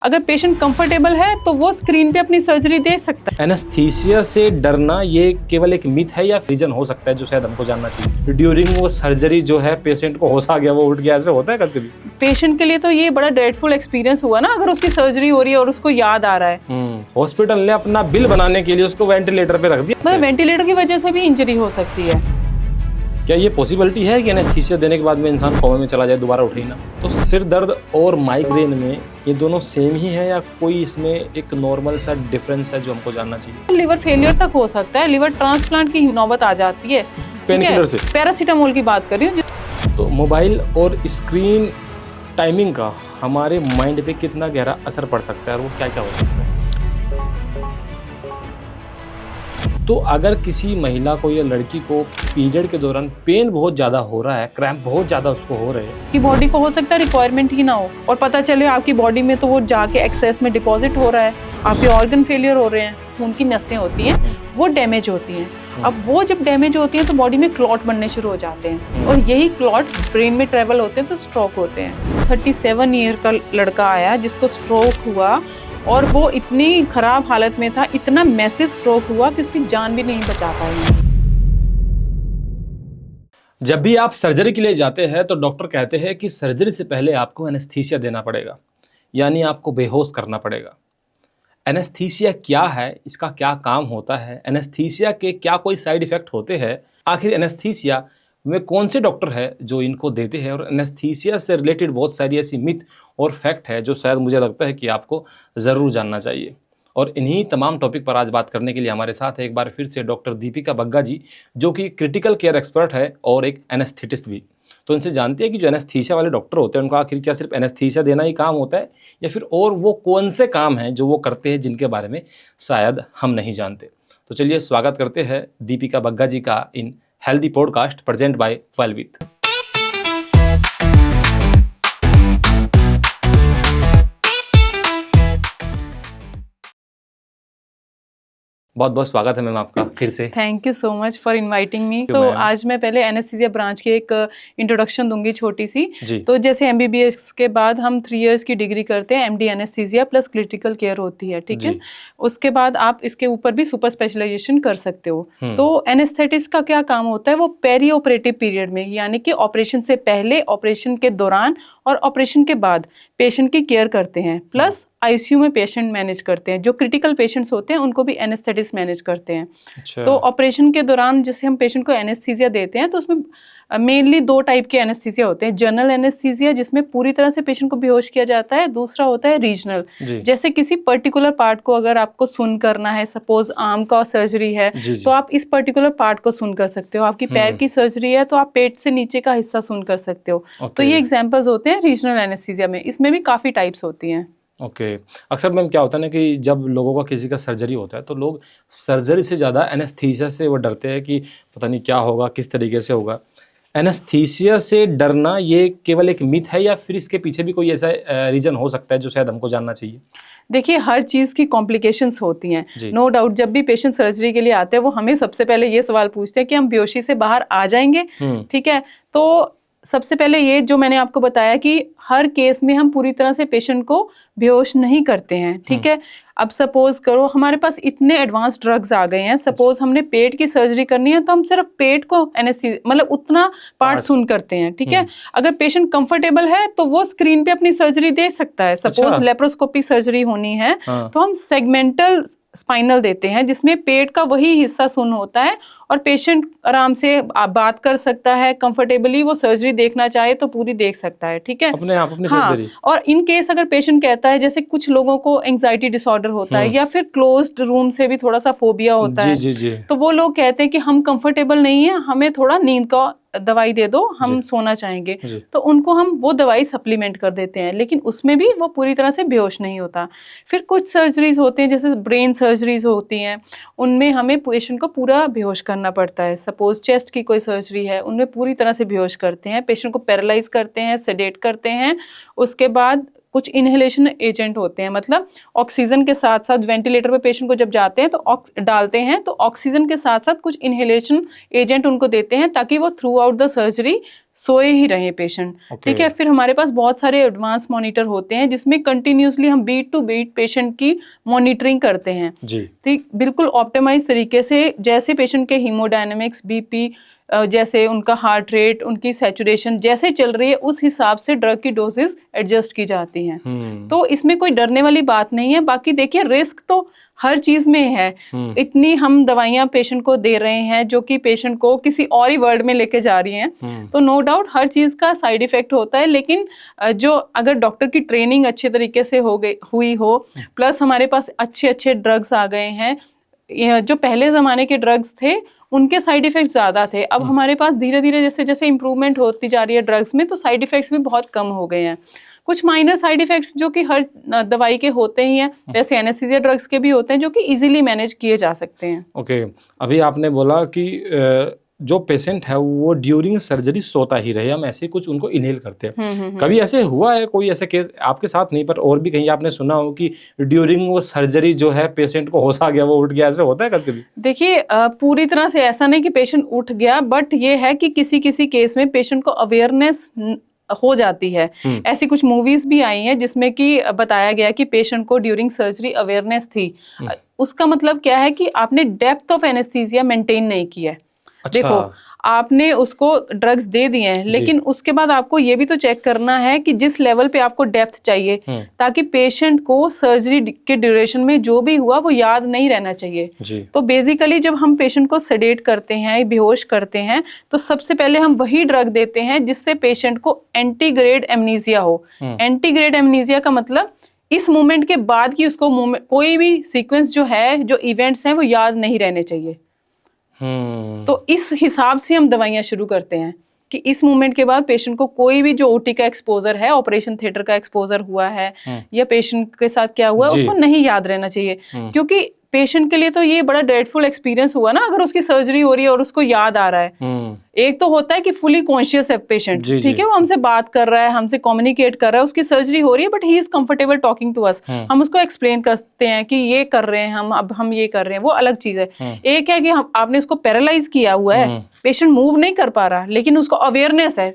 अगर patient comfortable है तो वो स्क्रीन पे अपनी सर्जरी दे सकता है। एनेस्थीसिया से डरना ये केवल एक मिथ है या रीजन हो सकता है जो शायद हमको जानना चाहिए? ड्यूरिंग वो सर्जरी जो है पेशेंट को होश आ गया, वो उठ गया, ऐसे होता है कभी? पेशेंट के लिए तो ये बड़ा ड्रेडफुल एक्सपीरियंस हुआ ना, अगर उसकी सर्जरी हो रही है और उसको याद आ रहा है। हॉस्पिटल ने अपना बिल बनाने के लिए उसको वेंटिलेटर पे रख दिया। मतलब वेंटिलेटर की वजह से भी इंजरी हो सकती है। क्या ये पॉसिबिलिटी है कि एनेस्थीसिया देने के बाद में इंसान कोमा में चला जाए, दोबारा उठे ही ना? तो सिर दर्द और माइग्रेन में ये दोनों सेम ही है या कोई इसमें एक नॉर्मल सा डिफरेंस है जो हमको जानना चाहिए? लिवर फेलियर तक हो सकता है, लिवर ट्रांसप्लांट की नौबत आ जाती है। पेन किलर से? पैरासीटामोल की बात कर रही हूँ। तो मोबाइल और स्क्रीन टाइमिंग का हमारे माइंड पे कितना गहरा असर पड़ सकता है और वो क्या क्या हो सकता है? तो अगर किसी महिला को या लड़की को पीरियड के दौरान पेन बहुत ज़्यादा हो रहा है, क्रैम्प बहुत ज़्यादा उसको हो रहे हैं, कि बॉडी को हो सकता है रिक्वायरमेंट ही ना हो और पता चले आपकी बॉडी में तो वो जाके एक्सेस में डिपॉजिट हो रहा है, आपके ऑर्गन फेलियर हो रहे हैं, खून की नसें होती हैं वो डैमेज होती हैं। अब वो जब डैमेज होती हैं तो बॉडी में क्लॉट बनने शुरू हो जाते हैं और यही क्लॉट ब्रेन में ट्रेवल होते हैं तो स्ट्रोक होते हैं। 37 ईयर का लड़का आया जिसको स्ट्रोक हुआ और वो इतनी खराब हालत में था, इतना मैसिव स्ट्रोक हुआ कि उसकी जान भी नहीं बचा पाई। जब भी आप सर्जरी के लिए जाते हैं तो डॉक्टर कहते हैं कि सर्जरी से पहले आपको एनेस्थीसिया देना पड़ेगा, यानी आपको बेहोश करना पड़ेगा। एनेस्थीसिया क्या है, इसका क्या काम होता है, एनेस्थीसिया के क्या कोई साइड इफ़ेक्ट होते हैं, आखिर एनेस्थीसिया में कौन से डॉक्टर है जो इनको देते हैं, और एनेस्थीसिया से रिलेटेड बहुत सारी ऐसी मिथ और फैक्ट है जो शायद मुझे लगता है कि आपको ज़रूर जानना चाहिए। और इन्हीं तमाम टॉपिक पर आज बात करने के लिए हमारे साथ है एक बार फिर से डॉक्टर दीपिका बग्गा जी, जो कि क्रिटिकल केयर एक्सपर्ट है और एक एनेस्थेटिस्ट भी। तो इनसे जानते हैं कि जो एनेस्थीसिया वाले डॉक्टर होते हैं उनका आखिर क्या सिर्फ एनेस्थीसिया देना ही काम होता है या फिर और वो कौन से काम हैं जो वो करते हैं जिनके बारे में शायद हम नहीं जानते। तो चलिए स्वागत करते हैं दीपिका बग्गा जी का इन healthy podcast present by 12 with. बहुत बहुत स्वागत है मैम आपका फिर से। Thank you so much for inviting me. तो आज मैं पहले एनेस्थीसिया ब्रांच की एक इंट्रोडक्शन दूंगी छोटी सी। तो जैसे एमबीबीएस के बाद हम 3 इयर्स की डिग्री करते हैं, MD anaesthesia plus critical care होती है, ठीक है। उसके बाद आप इसके ऊपर भी सुपर स्पेशलाइजेशन कर सकते हो। तो एनेस्थेटिस्ट का क्या काम होता है, वो पेरी ऑपरेटिव पीरियड में, यानी कि ऑपरेशन से पहले, ऑपरेशन के दौरान और ऑपरेशन के बाद पेशेंट की केयर करते हैं, प्लस आईसीयू में पेशेंट मैनेज करते हैं। जो क्रिटिकल पेशेंट्स होते हैं उनको भी एनेस्थेटिस्ट मैनेज करते हैं। अच्छा। तो ऑपरेशन के दौरान जैसे हम पेशेंट को एनेस्थीसिया देते हैं तो उसमें मेनली 2 टाइप के एनेस्थीसिया होते हैं। जनरल एनेस्थीसिया जिसमें पूरी तरह से पेशेंट को बेहोश किया जाता है, दूसरा होता है रीजनल, जैसे किसी पर्टिकुलर पार्ट को अगर आपको सुन करना है, सपोज आर्म का सर्जरी है तो आप इस पर्टिकुलर पार्ट को सुन कर सकते हो। आपकी पैर की सर्जरी है तो आप पेट से नीचे का हिस्सा सुन कर सकते हो। तो ये एग्जाम्पल्स होते हैं रीजनल एनेस्थीसिया में। इसमें भी काफी टाइप्स होती हैं। ओके। अक्सर मैम क्या होता है ना कि जब लोगों का किसी का सर्जरी होता है तो लोग सर्जरी से ज़्यादा एनेस्थीसिया से वो डरते हैं कि पता नहीं क्या होगा, किस तरीके से होगा। एनेस्थीसिया से डरना ये केवल एक मिथ है या फिर इसके पीछे भी कोई ऐसा रीज़न हो सकता है जो शायद हमको जानना चाहिए? देखिए, हर चीज़ की कॉम्प्लिकेशंस होती हैं, नो डाउट। जब भी पेशेंट सर्जरी के लिए आते हैं वो हमें सबसे पहले ये सवाल पूछते हैं कि हम बेहोशी से बाहर आ जाएंगे, ठीक है। तो सबसे पहले ये जो मैंने आपको बताया कि हर केस में हम पूरी तरह से पेशेंट को बेहोश नहीं करते हैं, ठीक है। अब सपोज करो हमारे पास इतने एडवांस ड्रग्स आ गए हैं, सपोज हमने पेट की सर्जरी करनी है तो हम सिर्फ पेट को एनेस्थीसिया मतलब उतना पार्ट सुन करते हैं, ठीक है। अगर पेशेंट कंफर्टेबल है तो वो स्क्रीन पे अपनी सर्जरी दे सकता है। सपोज लेप्रोस्कोपी सर्जरी होनी है तो हम सेगमेंटल स्पाइनल देते हैं जिसमें पेट का वही हिस्सा सुन होता है और पेशेंट आराम से बात कर सकता है, कंफर्टेबली वो सर्जरी देखना चाहे तो पूरी देख सकता है, ठीक है। अपने सर्जरी। और इन केस अगर पेशेंट कहता है, जैसे कुछ लोगों को एंजाइटी डिसऑर्डर होता है या फिर क्लोज्ड रूम से भी थोड़ा सा फोबिया होता है, तो वो लोग कहते हैं कि हम कंफर्टेबल नहीं है, हमें थोड़ा नींद का दवाई दे दो, हम सोना चाहेंगे, तो उनको हम वो दवाई सप्लीमेंट कर देते हैं, लेकिन उसमें भी वो पूरी तरह से बेहोश नहीं होता। फिर कुछ सर्जरीज होती हैं जैसे ब्रेन सर्जरीज होती हैं, उनमें हमें पेशेंट को पूरा बेहोश करना पड़ता है। सपोज चेस्ट की कोई सर्जरी है, उनमें पूरी तरह से बेहोश करते हैं, पेशेंट को पैरालाइज करते हैं, सेडेट करते हैं, उसके बाद कुछ इनहेलेशन एजेंट होते हैं, मतलब ऑक्सीजन के साथ साथ वेंटिलेटर पे पेशेंट को जब जाते हैं तो डालते हैं तो ऑक्सीजन के साथ साथ कुछ इनहेलेशन एजेंट उनको देते हैं ताकि वो थ्रू आउट द सर्जरी सोए ही रहे पेशेंट। ठीक है, फिर हमारे पास बहुत सारे एडवांस मॉनिटर होते हैं जिसमें कंटिन्यूसली हम बीट टू बीट पेशेंट की मॉनिटरिंग करते हैं जी, ठीक, बिल्कुल ऑप्टिमाइज तरीके से, जैसे पेशेंट के हीमोडायनेमिक्स, बीपी, जैसे उनका हार्ट रेट, उनकी सैचुरेशन जैसे चल रही है उस हिसाब से ड्रग की डोजेस एडजस्ट की जाती हैं। तो इसमें कोई डरने वाली बात नहीं है। बाकी देखिए रिस्क तो हर चीज में है। इतनी हम दवाइयां पेशेंट को दे रहे हैं जो कि पेशेंट को किसी और ही वर्ल्ड में लेके जा रही हैं, तो नो डाउट हर चीज का साइड इफेक्ट होता है। लेकिन जो अगर डॉक्टर की ट्रेनिंग अच्छे तरीके से हुई हो, प्लस हमारे पास अच्छे अच्छे ड्रग्स आ गए हैं, जो पहले ज़माने के ड्रग्स थे उनके साइड इफ़ेक्ट्स ज़्यादा थे, अब हमारे पास धीरे धीरे जैसे जैसे इम्प्रूवमेंट होती जा रही है ड्रग्स में, तो साइड इफ़ेक्ट्स भी बहुत कम हो गए हैं। कुछ माइनर साइड इफ़ेक्ट्स जो कि हर दवाई के होते ही हैं, जैसे एनेस्थीसिया ड्रग्स के भी होते हैं जो कि इजीली मैनेज किए जा सकते हैं। ओके, अभी आपने बोला कि जो पेशेंट है वो ड्यूरिंग सर्जरी सोता ही रहे, हम ऐसे कुछ उनको इनहेल करते हैं। कभी ऐसे हुआ है कोई ऐसे केस आपके साथ नहीं पर और भी कहीं आपने सुना हो कि ड्यूरिंग वो सर्जरी जो है पेशेंट को होश आ गया, वो उठ गया, ऐसे होता है कभी? देखिए पूरी तरह से ऐसा नहीं कि पेशेंट उठ गया, बट ये है कि किसी किसी केस में पेशेंट को अवेयरनेस हो जाती है। ऐसी कुछ मूवीज भी आई हैं जिसमें कि बताया गया कि पेशेंट को ड्यूरिंग सर्जरी अवेयरनेस थी। उसका मतलब क्या है कि आपने डेप्थ ऑफ एनेस्थीसिया मेंटेन नहीं किया है। अच्छा। देखो आपने उसको ड्रग्स दे दिए हैं, लेकिन उसके बाद आपको ये भी तो चेक करना है कि जिस लेवल पे आपको डेप्थ चाहिए, ताकि पेशेंट को सर्जरी के ड्यूरेशन में जो भी हुआ वो याद नहीं रहना चाहिए। तो बेसिकली जब हम पेशेंट को सेडेट करते हैं, बेहोश करते हैं, तो सबसे पहले हम वही ड्रग देते हैं जिससे पेशेंट को एंटीग्रेड एमनीजिया हो। एंटीग्रेड एमनीजिया का मतलब इस मोमेंट के बाद की उसको कोई भी सीक्वेंस जो है, जो इवेंट्स हैं, वो याद नहीं रहने चाहिए। तो इस हिसाब से हम दवाइयां शुरू करते हैं कि इस मूवमेंट के बाद पेशेंट को कोई भी जो ओटी का एक्सपोजर है, ऑपरेशन थिएटर का एक्सपोजर हुआ है या पेशेंट के साथ क्या हुआ उसको नहीं याद रहना चाहिए। क्योंकि पेशेंट के लिए तो ये बड़ा ड्रेडफुल एक्सपीरियंस हुआ ना, अगर उसकी सर्जरी हो रही है और उसको याद आ रहा है। एक तो होता है कि फुली कॉन्शियस है पेशेंट, ठीक है, वो हमसे बात कर रहा है, हमसे कम्युनिकेट कर रहा है, उसकी सर्जरी हो रही है, but he is comfortable talking to us. हम उसको एक्सप्लेन करते हैं कि ये कर रहे हैं हम, अब हम ये कर रहे हैं, वो अलग चीज है। एक है कि आपने उसको पैरालाइज किया हुआ है, पेशेंट मूव नहीं कर पा रहा, लेकिन उसको अवेयरनेस है,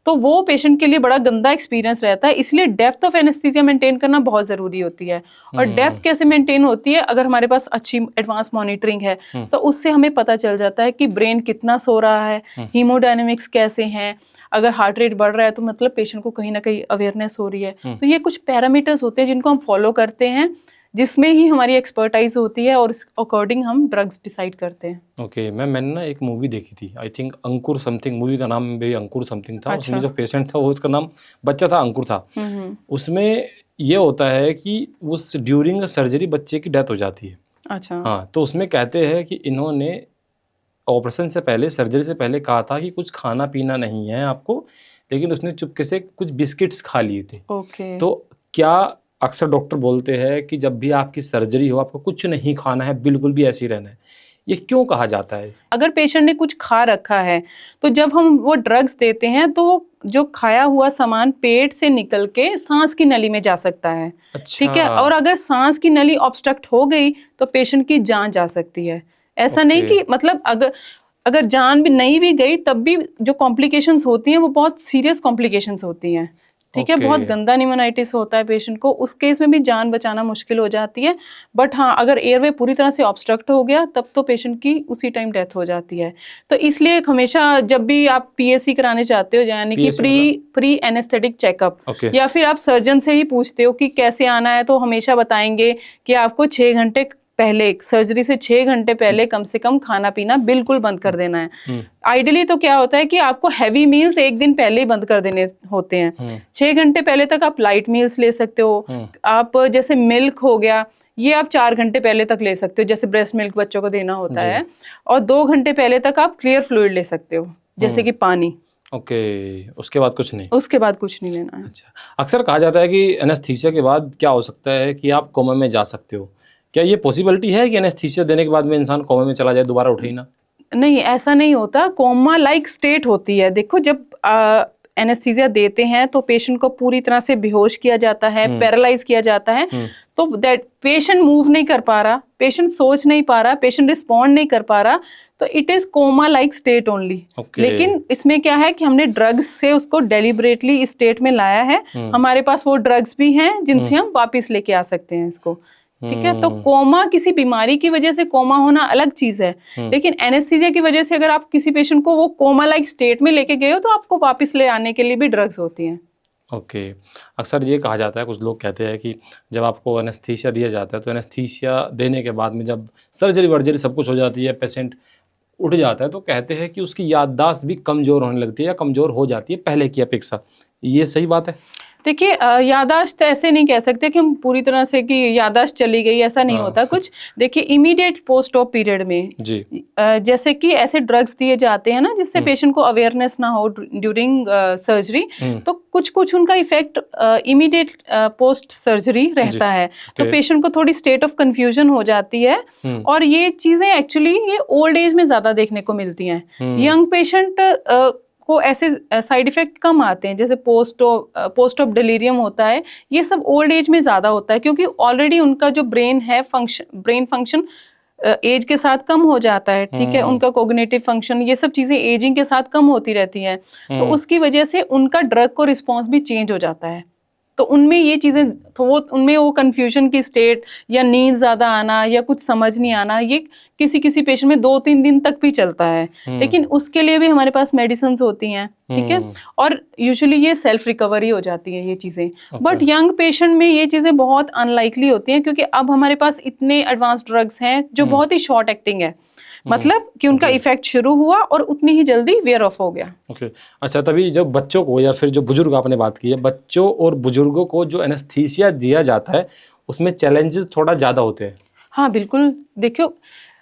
तो वो पेशेंट के लिए बड़ा गंदा एक्सपीरियंस रहता है। इसलिए डेप्थ ऑफ एनेस्थीसिया मेंटेन करना बहुत जरूरी होती है। और डेप्थ कैसे मेंटेन होती है? अगर हमारे पास अच्छी एडवांस मॉनिटरिंग है तो उससे हमें पता चल जाता है कि ब्रेन कितना सो रहा है, हीमोडायनेमिक्स कैसे हैं, अगर हार्ट रेट बढ़ रहा है तो मतलब पेशेंट को कहीं ना कहीं अवेयरनेस हो रही है। तो ये कुछ पैरामीटर्स होते हैं जिनको हम फॉलो करते हैं, जिसमें ही हमारी एक्सपर्टाइज होती है और इस अकॉर्डिंग हम ड्रग्स डिसाइड करते हैं। ओके, मैंने ना एक मूवी देखी थी, I think Ankur something, movie का नाम भी अंकुर समथिंग था। उसमें जो पेशेंट था वो उसका नाम बच्चा था अंकुर था। उसमें ये होता है कि उस ड्यूरिंग सर्जरी बच्चे की डेथ हो जाती है। अच्छा। हाँ, तो उसमें कहते हैं कि इन्होंने ऑपरेशन से पहले, सर्जरी से पहले कहा था कि कुछ खाना पीना नहीं है आपको, लेकिन उसने चुपके से कुछ बिस्किट्स खा लिए थे। ओके। तो क्या अक्सर डॉक्टर बोलते हैं कि जब भी आपकी सर्जरी हो आपको कुछ नहीं खाना है, बिल्कुल भी ऐसे ही रहना है, ये क्यों कहा जाता है? अगर पेशेंट ने कुछ खा रखा है तो जब हम वो ड्रग्स देते हैं तो जो खाया हुआ सामान पेट से निकल के सांस की नली में जा सकता है। अच्छा। ठीक है, और अगर सांस की नली ऑब्स्ट्रक्ट हो गई तो पेशेंट की जान जा सकती है। ऐसा नहीं कि मतलब अगर जान भी नहीं भी गई तब भी जो कॉम्प्लिकेशंस होती हैं वो बहुत सीरियस कॉम्प्लिकेशंस होती हैं। ठीक है, बहुत गंदा निमोनाइटिस होता है पेशेंट को, उस केस में भी जान बचाना मुश्किल हो जाती है। बट हाँ, अगर एयरवे पूरी तरह से ऑब्स्ट्रक्ट हो गया तब तो पेशेंट की उसी टाइम डेथ हो जाती है। तो इसलिए हमेशा जब भी आप पीएससी कराने चाहते हो, यानी कि प्री एनेस्थेटिक चेकअप, या फिर आप सर्जन से ही पूछते हो कि कैसे आना है, तो हमेशा बताएंगे कि आपको 6 घंटे पहले, सर्जरी से 6 घंटे पहले कम से कम खाना पीना बिल्कुल बंद कर देना है। आइडियली तो क्या होता है कि आपको हैवी मील्स एक दिन पहले ही बंद कर देने होते हैं। 6 घंटे पहले तक आप लाइट मील्स ले सकते हो। आप जैसे मिल्क हो गया, ये आप 4 घंटे पहले तक ले सकते हो, जैसे ब्रेस्ट मिल्क बच्चों को देना होता है। और 2 घंटे पहले तक आप क्लियर फ्लूइड ले सकते हो, जैसे कि पानी। ओके, उसके बाद कुछ नहीं? उसके बाद कुछ नहीं लेना है। अच्छा, अक्सर कहा जाता है कि एनेस्थीसिया के बाद क्या हो सकता है कि आप कोमा में जा सकते हो, क्या ये पॉसिबिलिटी है कि एनेस्थीसिया देने के बाद में इंसान कोमा में चला जाए, दोबारा उठे ही ना? नहीं, ऐसा नहीं होता। कोमा लाइक स्टेट होती है। देखो, जब एनेस्थीसिया देते हैं तो पेशेंट को पूरी तरह से बेहोश किया जाता है, पैरालाइज किया जाता है, तो दैट पेशेंट मूव नहीं कर पा रहा, पेशेंट सोच नहीं पा रहा, पेशेंट रिस्पॉन्ड नहीं कर पा रहा, तो it is coma like state only. लेकिन इसमें क्या है कि हमने ड्रग्स से उसको डेलिबरेटली इस स्टेट में लाया है। हमारे पास वो ड्रग्स भी हैं जिनसे हम वापस लेके आ सकते हैं इसको। ठीक है, तो कोमा किसी बीमारी की वजह से कोमा होना अलग चीज है, लेकिन एनेस्थीसिया की वजह से अगर आप किसी पेशेंट को वो कोमा लाइक स्टेट में लेके गए हो तो आपको वापस ले आने के लिए भी ड्रग्स होती हैं। ओके अक्सर ये कहा जाता है, कुछ लोग कहते हैं कि जब आपको एनेस्थीसिया दिया जाता है तो एनेस्थीसिया देने के बाद में जब सर्जरी वर्जरी सब कुछ हो जाती है, पेशेंट उठ जाता है, तो कहते हैं कि उसकी याददाश्त भी कमज़ोर होने लगती है या कमज़ोर हो जाती है पहले की अपेक्षा। ये सही बात है? देखिए, याददाश्त ऐसे नहीं कह सकते कि हम पूरी तरह से कि याददाश्त चली गई, ऐसा नहीं होता कुछ। देखिए, इमीडिएट पोस्ट ऑप पीरियड में जी जैसे कि ऐसे ड्रग्स दिए जाते हैं ना जिससे पेशेंट को अवेयरनेस ना हो ड्यूरिंग सर्जरी, तो कुछ कुछ उनका इफेक्ट इमीडिएट पोस्ट सर्जरी रहता है, तो पेशेंट को थोड़ी स्टेट ऑफ कंफ्यूजन हो जाती है। और ये चीजें एक्चुअली ये ओल्ड एज में ज्यादा देखने को मिलती हैं। यंग पेशेंट को ऐसे साइड इफेक्ट कम आते हैं, जैसे पोस्ट ऑफ डिलीरियम होता है, ये सब ओल्ड एज में ज़्यादा होता है, क्योंकि ऑलरेडी उनका जो ब्रेन फंक्शन एज के साथ कम हो जाता है। ठीक है, उनका कोग्निटिव फंक्शन, ये सब चीज़ें एजिंग के साथ कम होती रहती हैं, तो उसकी वजह से उनका ड्रग को रिस्पॉन्स भी चेंज हो जाता है। तो उनमें ये चीज़ें, तो उनमें वो कन्फ्यूजन की स्टेट या नींद ज़्यादा आना या कुछ समझ नहीं आना, ये किसी किसी पेशेंट में 2-3 दिन तक भी चलता है। लेकिन उसके लिए भी हमारे पास मेडिसिन होती हैं। ठीक है, और यूजुअली ये सेल्फ रिकवरी हो जाती है ये चीज़ें। बट यंग पेशेंट में ये चीज़ें बहुत अनलाइकली होती हैं, क्योंकि अब हमारे पास इतने एडवांस ड्रग्स हैं जो बहुत ही शॉर्ट एक्टिंग है, मतलब कि उनका इफेक्ट शुरू हुआ और उतनी ही जल्दी वेयर ऑफ हो गया। ओके अच्छा, तभी जब बच्चों को या फिर जो बुजुर्ग आपने बात की है, बच्चों और बुजुर्गों को जो एनेस्थीसिया दिया जाता है उसमें चैलेंजेस थोड़ा ज़्यादा होते हैं। हाँ बिल्कुल, देखियो,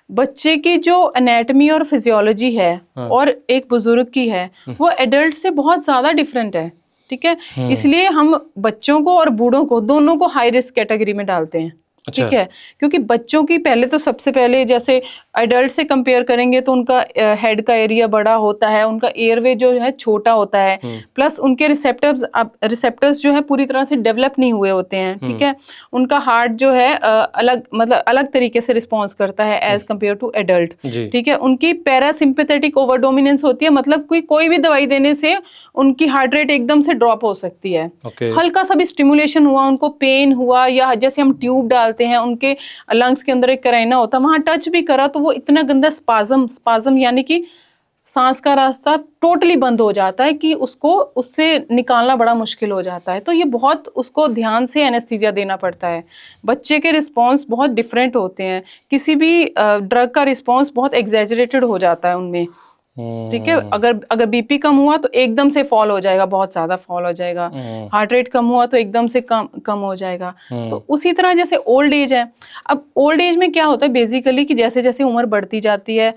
बच्चे की जो एनाटमी और फिजियोलॉजी है और एक बुजुर्ग की है, वो एडल्ट से बहुत ज़्यादा डिफरेंट है। ठीक है, इसलिए हम बच्चों को और बूढ़ों को दोनों को हाई रिस्क कैटेगरी में डालते हैं। अच्छा। ठीक है, क्योंकि बच्चों की पहले तो सबसे पहले जैसे एडल्ट से कंपेयर करेंगे तो उनका हेड का एरिया बड़ा होता है, उनका एयरवे जो है छोटा होता है, प्लस उनके रिसेप्टर्स जो है पूरी तरह से डेवलप नहीं हुए होते हैं। ठीक है, उनका हार्ट जो है अलग तरीके से रिस्पॉन्स करता है एज कंपेयर टू एडल्ट। ठीक है, उनकी पैरासिम्पैथेटिक ओवर डोमिनेंस होती है, मतलब कोई भी दवाई देने से उनकी हार्ट रेट एकदम से ड्रॉप हो सकती है। हल्का सा भी स्टिमुलेशन हुआ, उनको पेन हुआ, या जैसे हम ट्यूब डालते हैं, उनके लंग्स के अंदर एक करेना होता है, वहां टच भी करा तो वो इतना गंदा स्पाज्म यानी कि सांस का रास्ता टोटली बंद हो जाता है कि उससे निकालना बड़ा मुश्किल हो जाता है। तो ये बहुत उसको ध्यान से एनेस्थीसिया देना पड़ता है। बच्चे के रिस्पॉन्स बहुत डिफरेंट होते हैं, किसी भी ड्रग का रिस्पॉन्स बहुत एग्जैजरेटेड हो जाता है उनमें। ठीक है, अगर बीपी कम हुआ तो एकदम से फॉल हो जाएगा, बहुत ज्यादा फॉल हो जाएगा। हार्ट रेट कम हुआ तो एकदम से कम हो जाएगा। तो उसी तरह जैसे ओल्ड एज है, अब ओल्ड एज में क्या होता है बेसिकली कि जैसे जैसे उम्र बढ़ती जाती है,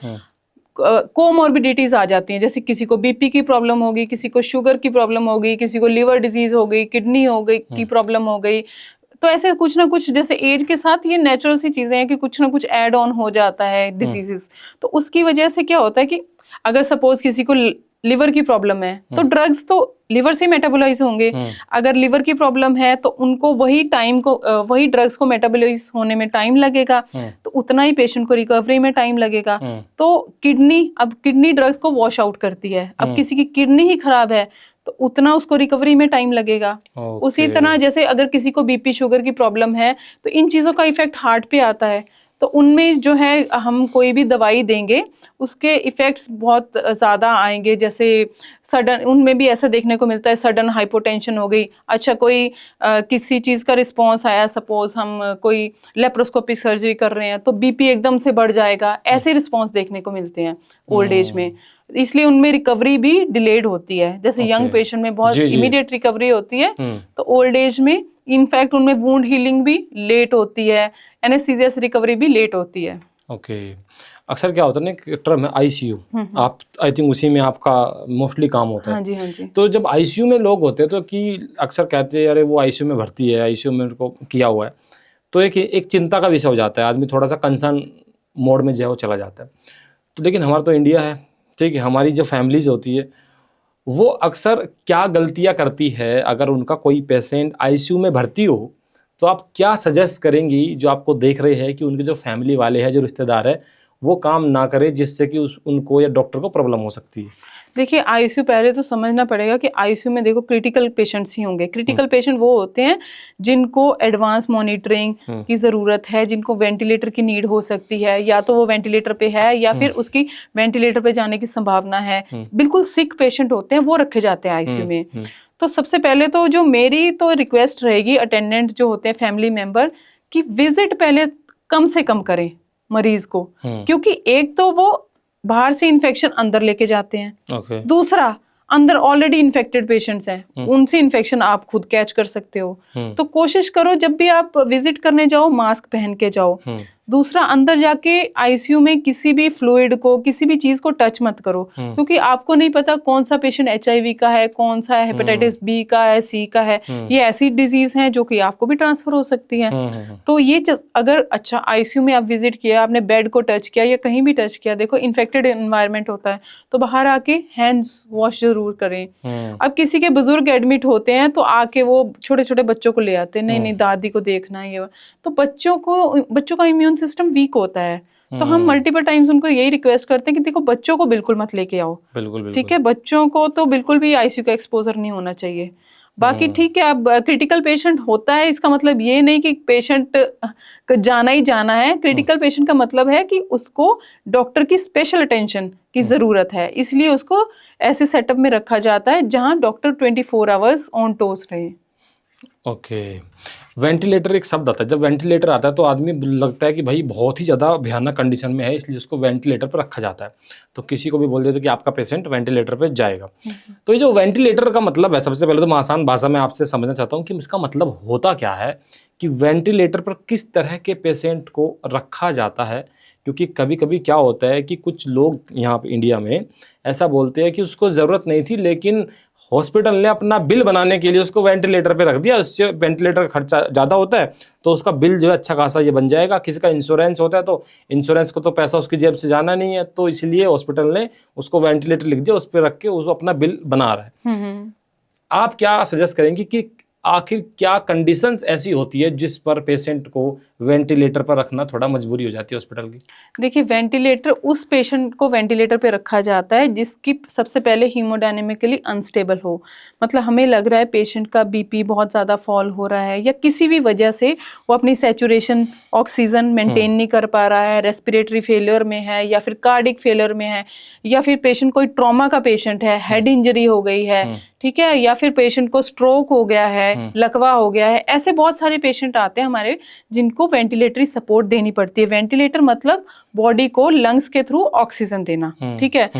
कोमॉर्बिडिटीज आ जाती हैं, जैसे किसी को बीपी की प्रॉब्लम होगी, किसी को शुगर की प्रॉब्लम होगी, किसी को लिवर डिजीज हो गई, किडनी हो गई की प्रॉब्लम हो गई। तो ऐसे कुछ ना कुछ, जैसे एज के साथ ये नेचुरल सी चीजें हैं कि कुछ ना कुछ ऐड ऑन हो जाता है डिजीजेस। तो उसकी वजह से क्या होता है कि अगर सपोज किसी को लिवर की प्रॉब्लम है तो ड्रग्स तो लिवर से मेटाबोलाइज होंगे। अगर लिवर की प्रॉब्लम है तो उनको वही ड्रग्स को मेटाबोलाइज होने में टाइम लगेगा, तो उतना ही पेशेंट को रिकवरी में टाइम लगेगा। तो किडनी ड्रग्स को वॉश आउट करती है। अब किसी की किडनी ही खराब है तो उतना उसको रिकवरी में टाइम लगेगा। उसी तरह जैसे अगर किसी को बीपी शुगर की प्रॉब्लम है तो इन चीजों का इफेक्ट हार्ट पे आता है, तो उनमें जो है हम कोई भी दवाई देंगे उसके इफ़ेक्ट्स बहुत ज़्यादा आएंगे। जैसे सडन, उनमें भी ऐसा देखने को मिलता है, सडन हाइपोटेंशन हो गई। अच्छा, कोई किसी चीज़ का रिस्पांस आया, सपोज हम कोई लेप्रोस्कोपिक सर्जरी कर रहे हैं तो बीपी एकदम से बढ़ जाएगा। ऐसे रिस्पांस देखने को मिलते हैं ओल्ड एज में, इसलिए उनमें रिकवरी भी डिलेड होती है। जैसे यंग पेशेंट में बहुत इमीडिएट रिकवरी होती है, तो ओल्ड एज में इनफैक्ट उनमें वुंड हीलिंग भी लेट होती है, एनेस्थीसिया से रिकवरी भी लेट होती है। ओके अक्सर क्या होता है ना, एक टर्म है आईसीयू, आप आई थिंक उसी में आपका मोस्टली काम होता है। हाँ जी, हाँ जी। तो जब आईसीयू में लोग होते हैं तो कि अक्सर कहते हैं अरे वो आईसीयू में भर्ती है, आईसीयू में उनको किया हुआ है, तो एक चिंता का विषय हो जाता है, आदमी थोड़ा सा कंसर्न मोड में जो है वो चला जाता है। तो लेकिन हमारा तो इंडिया है, ठीक है, हमारी जो फैमिलीज होती है वो अक्सर क्या गलतियां करती है? अगर उनका कोई पेशेंट आईसीयू में भर्ती हो तो आप क्या सजेस्ट करेंगी, जो आपको देख रहे हैं कि उनके जो फैमिली वाले हैं, जो रिश्तेदार है, वो काम ना करे जिससे कि उनको या डॉक्टर को प्रॉब्लम हो सकती है? देखिए, आईसीयू पहले तो समझना पड़ेगा कि आईसीयू में देखो क्रिटिकल पेशेंट्स ही होंगे। क्रिटिकल पेशेंट वो होते हैं जिनको एडवांस मॉनिटरिंग की ज़रूरत है, जिनको वेंटिलेटर की नीड हो सकती है, या तो वो वेंटिलेटर पे है या फिर उसकी वेंटिलेटर पे जाने की संभावना है। बिल्कुल सिक पेशेंट होते हैं, वो रखे जाते हैं आईसीयू में। तो सबसे पहले तो जो मेरी तो रिक्वेस्ट रहेगी अटेंडेंट जो होते हैं, फैमिली मेंबर, कि विजिट पहले कम से कम करें मरीज को, क्योंकि एक तो वो बाहर से इन्फेक्शन अंदर लेके जाते हैं, दूसरा अंदर ऑलरेडी इन्फेक्टेड पेशेंट्स हैं, उनसे इन्फेक्शन आप खुद कैच कर सकते हो। तो कोशिश करो जब भी आप विजिट करने जाओ मास्क पहन के जाओ। दूसरा, अंदर जाके आईसीयू में किसी भी फ्लूइड को, किसी भी चीज को टच मत करो, क्योंकि आपको नहीं पता कौन सा पेशेंट एचआईवी का है, कौन सा हेपेटाइटिस बी का है, सी का है। ये ऐसी डिजीज हैं जो कि आपको भी ट्रांसफर हो सकती है। तो ये अगर अच्छा आईसीयू में आप विजिट किया, आपने बेड को टच किया या कहीं भी टच किया, देखो इन्फेक्टेड एनवायरनमेंट होता है, तो बाहर आके हैंड्स वॉश जरूर करें। अब किसी के बुजुर्ग एडमिट होते हैं तो आके वो छोटे छोटे बच्चों को ले आते हैं, नहीं नहीं दादी को देखना है ये, तो बच्चों का इम्यून सिस्टम वीक होता है। तो हम मल्टीपल टाइम्स उनको यही रिक्वेस्ट करते हैं कि देखो बच्चों को बिल्कुल मत लेके आओ। बिल्कुल ठीक है, बच्चों को तो बिल्कुल भी आईसीयू का एक्सपोजर नहीं होना चाहिए। बाकी ठीक है, अब क्रिटिकल पेशेंट होता है, इसका मतलब ये नहीं कि पेशेंट जाना ही जाना है। क्रिटिकल पेशेंट का मतलब है कि उसको डॉक्टर की स्पेशल अटेंशन की जरूरत है, इसलिए उसको ऐसे सेटअप में रखा जाता है जहां डॉक्टर 24 आवर्स ऑन टोस रहे। ओके। वेंटिलेटर एक शब्द आता है, जब वेंटिलेटर आता है तो आदमी लगता है कि भाई बहुत ही ज़्यादा भयानक कंडीशन में है, इसलिए उसको वेंटिलेटर पर रखा जाता है। तो किसी को भी बोल देते कि आपका पेशेंट वेंटिलेटर पर जाएगा। तो ये जो वेंटिलेटर का मतलब है, सबसे पहले तो मैं आसान भाषा में आपसे समझना चाहता हूँ कि इसका मतलब होता क्या है, कि वेंटिलेटर पर किस तरह के पेशेंट को रखा जाता है। क्योंकि कभी कभी क्या होता है कि कुछ लोग यहाँ पे इंडिया में ऐसा बोलते हैं कि उसको ज़रूरत नहीं थी, लेकिन हॉस्पिटल ने अपना बिल बनाने के लिए उसको वेंटिलेटर पे रख दिया। उससे वेंटिलेटर का खर्चा ज़्यादा होता है तो उसका बिल जो है अच्छा खासा ये बन जाएगा। किसी का इंश्योरेंस होता है तो इंश्योरेंस को तो पैसा उसकी जेब से जाना नहीं है, तो इसलिए हॉस्पिटल ने उसको वेंटिलेटर लिख दिया, उस पर रख के उसको अपना बिल बना रहा है। आप क्या सजेस्ट करेंगे कि आखिर क्या कंडीशंस ऐसी होती है जिस पर पेशेंट को वेंटिलेटर पर रखना थोड़ा मजबूरी हो जाती है हॉस्पिटल की? देखिए, वेंटिलेटर उस पेशेंट को वेंटिलेटर पे रखा जाता है जिसकी सबसे पहले हीमोडायनेमिकली अनस्टेबल हो। मतलब हमें लग रहा है पेशेंट का बीपी बहुत ज़्यादा फॉल हो रहा है, या किसी भी वजह से वो अपनी सैचुरेशन ऑक्सीजन मेंटेन नहीं कर पा रहा है, रेस्पिरेटरी फेलियर में है, या फिर कार्डिक फेलियर में है, या फिर पेशेंट कोई ट्रॉमा का पेशेंट है, हेड इंजरी हो गई है, ठीक है, या फिर पेशेंट को स्ट्रोक हो गया है, लकवा हो गया है। ऐसे बहुत सारे पेशेंट आते हैं हमारे जिनको वेंटिलेटरी सपोर्ट देनी पड़ती है। वेंटिलेटर मतलब बॉडी को लंग्स के थ्रू ऑक्सीजन देना, ठीक है।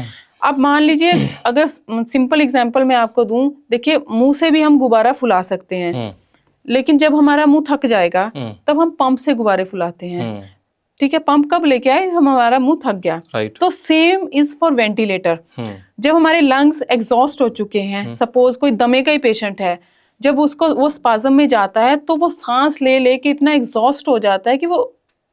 अब मान लीजिए, अगर सिंपल एग्जांपल मैं आपको दूं, देखिए मुंह से भी हम गुब्बारा फुला सकते हैं, लेकिन जब हमारा मुंह थक जाएगा तब हम पंप से गुब्बारे फुलाते हैं, ठीक है। पंप कब लेके आए? हम हमारा मुंह थक गया। तो सेम इज फॉर वेंटिलेटर। जब हमारे लंग्स एग्जॉस्ट हो चुके हैं, सपोज कोई दमे का ही पेशेंट है, जब उसको वो स्पाज्म में जाता है तो वो सांस ले ले के इतना एग्जॉस्ट हो जाता है कि वो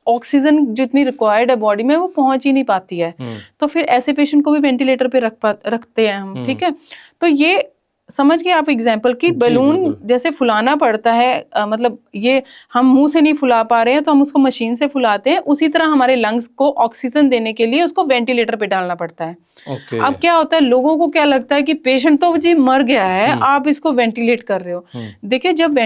ऑक्सीजन जितनी रिक्वायर्ड है बॉडी में वो पहुंच ही नहीं पाती है। तो फिर ऐसे पेशेंट को भी वेंटिलेटर पे रखते हैं हम, ठीक है। तो ये समझ गए आप एग्जाम्पल की बलून जैसे फुलाना पड़ता है, मतलब ये हम मुंह से नहीं फुला पा रहे हैं तो हम उसको मशीन से फुलाते हैं, उसी तरह हमारे लंग्स को ऑक्सीजन देने के लिए उसको वेंटिलेटर पे डालना पड़ता है। अब क्या होता है, लोगों को क्या लगता है कि पेशेंट तो जी मर गया है, आप इसको वेंटिलेट कर रहे हो। देखिए, जब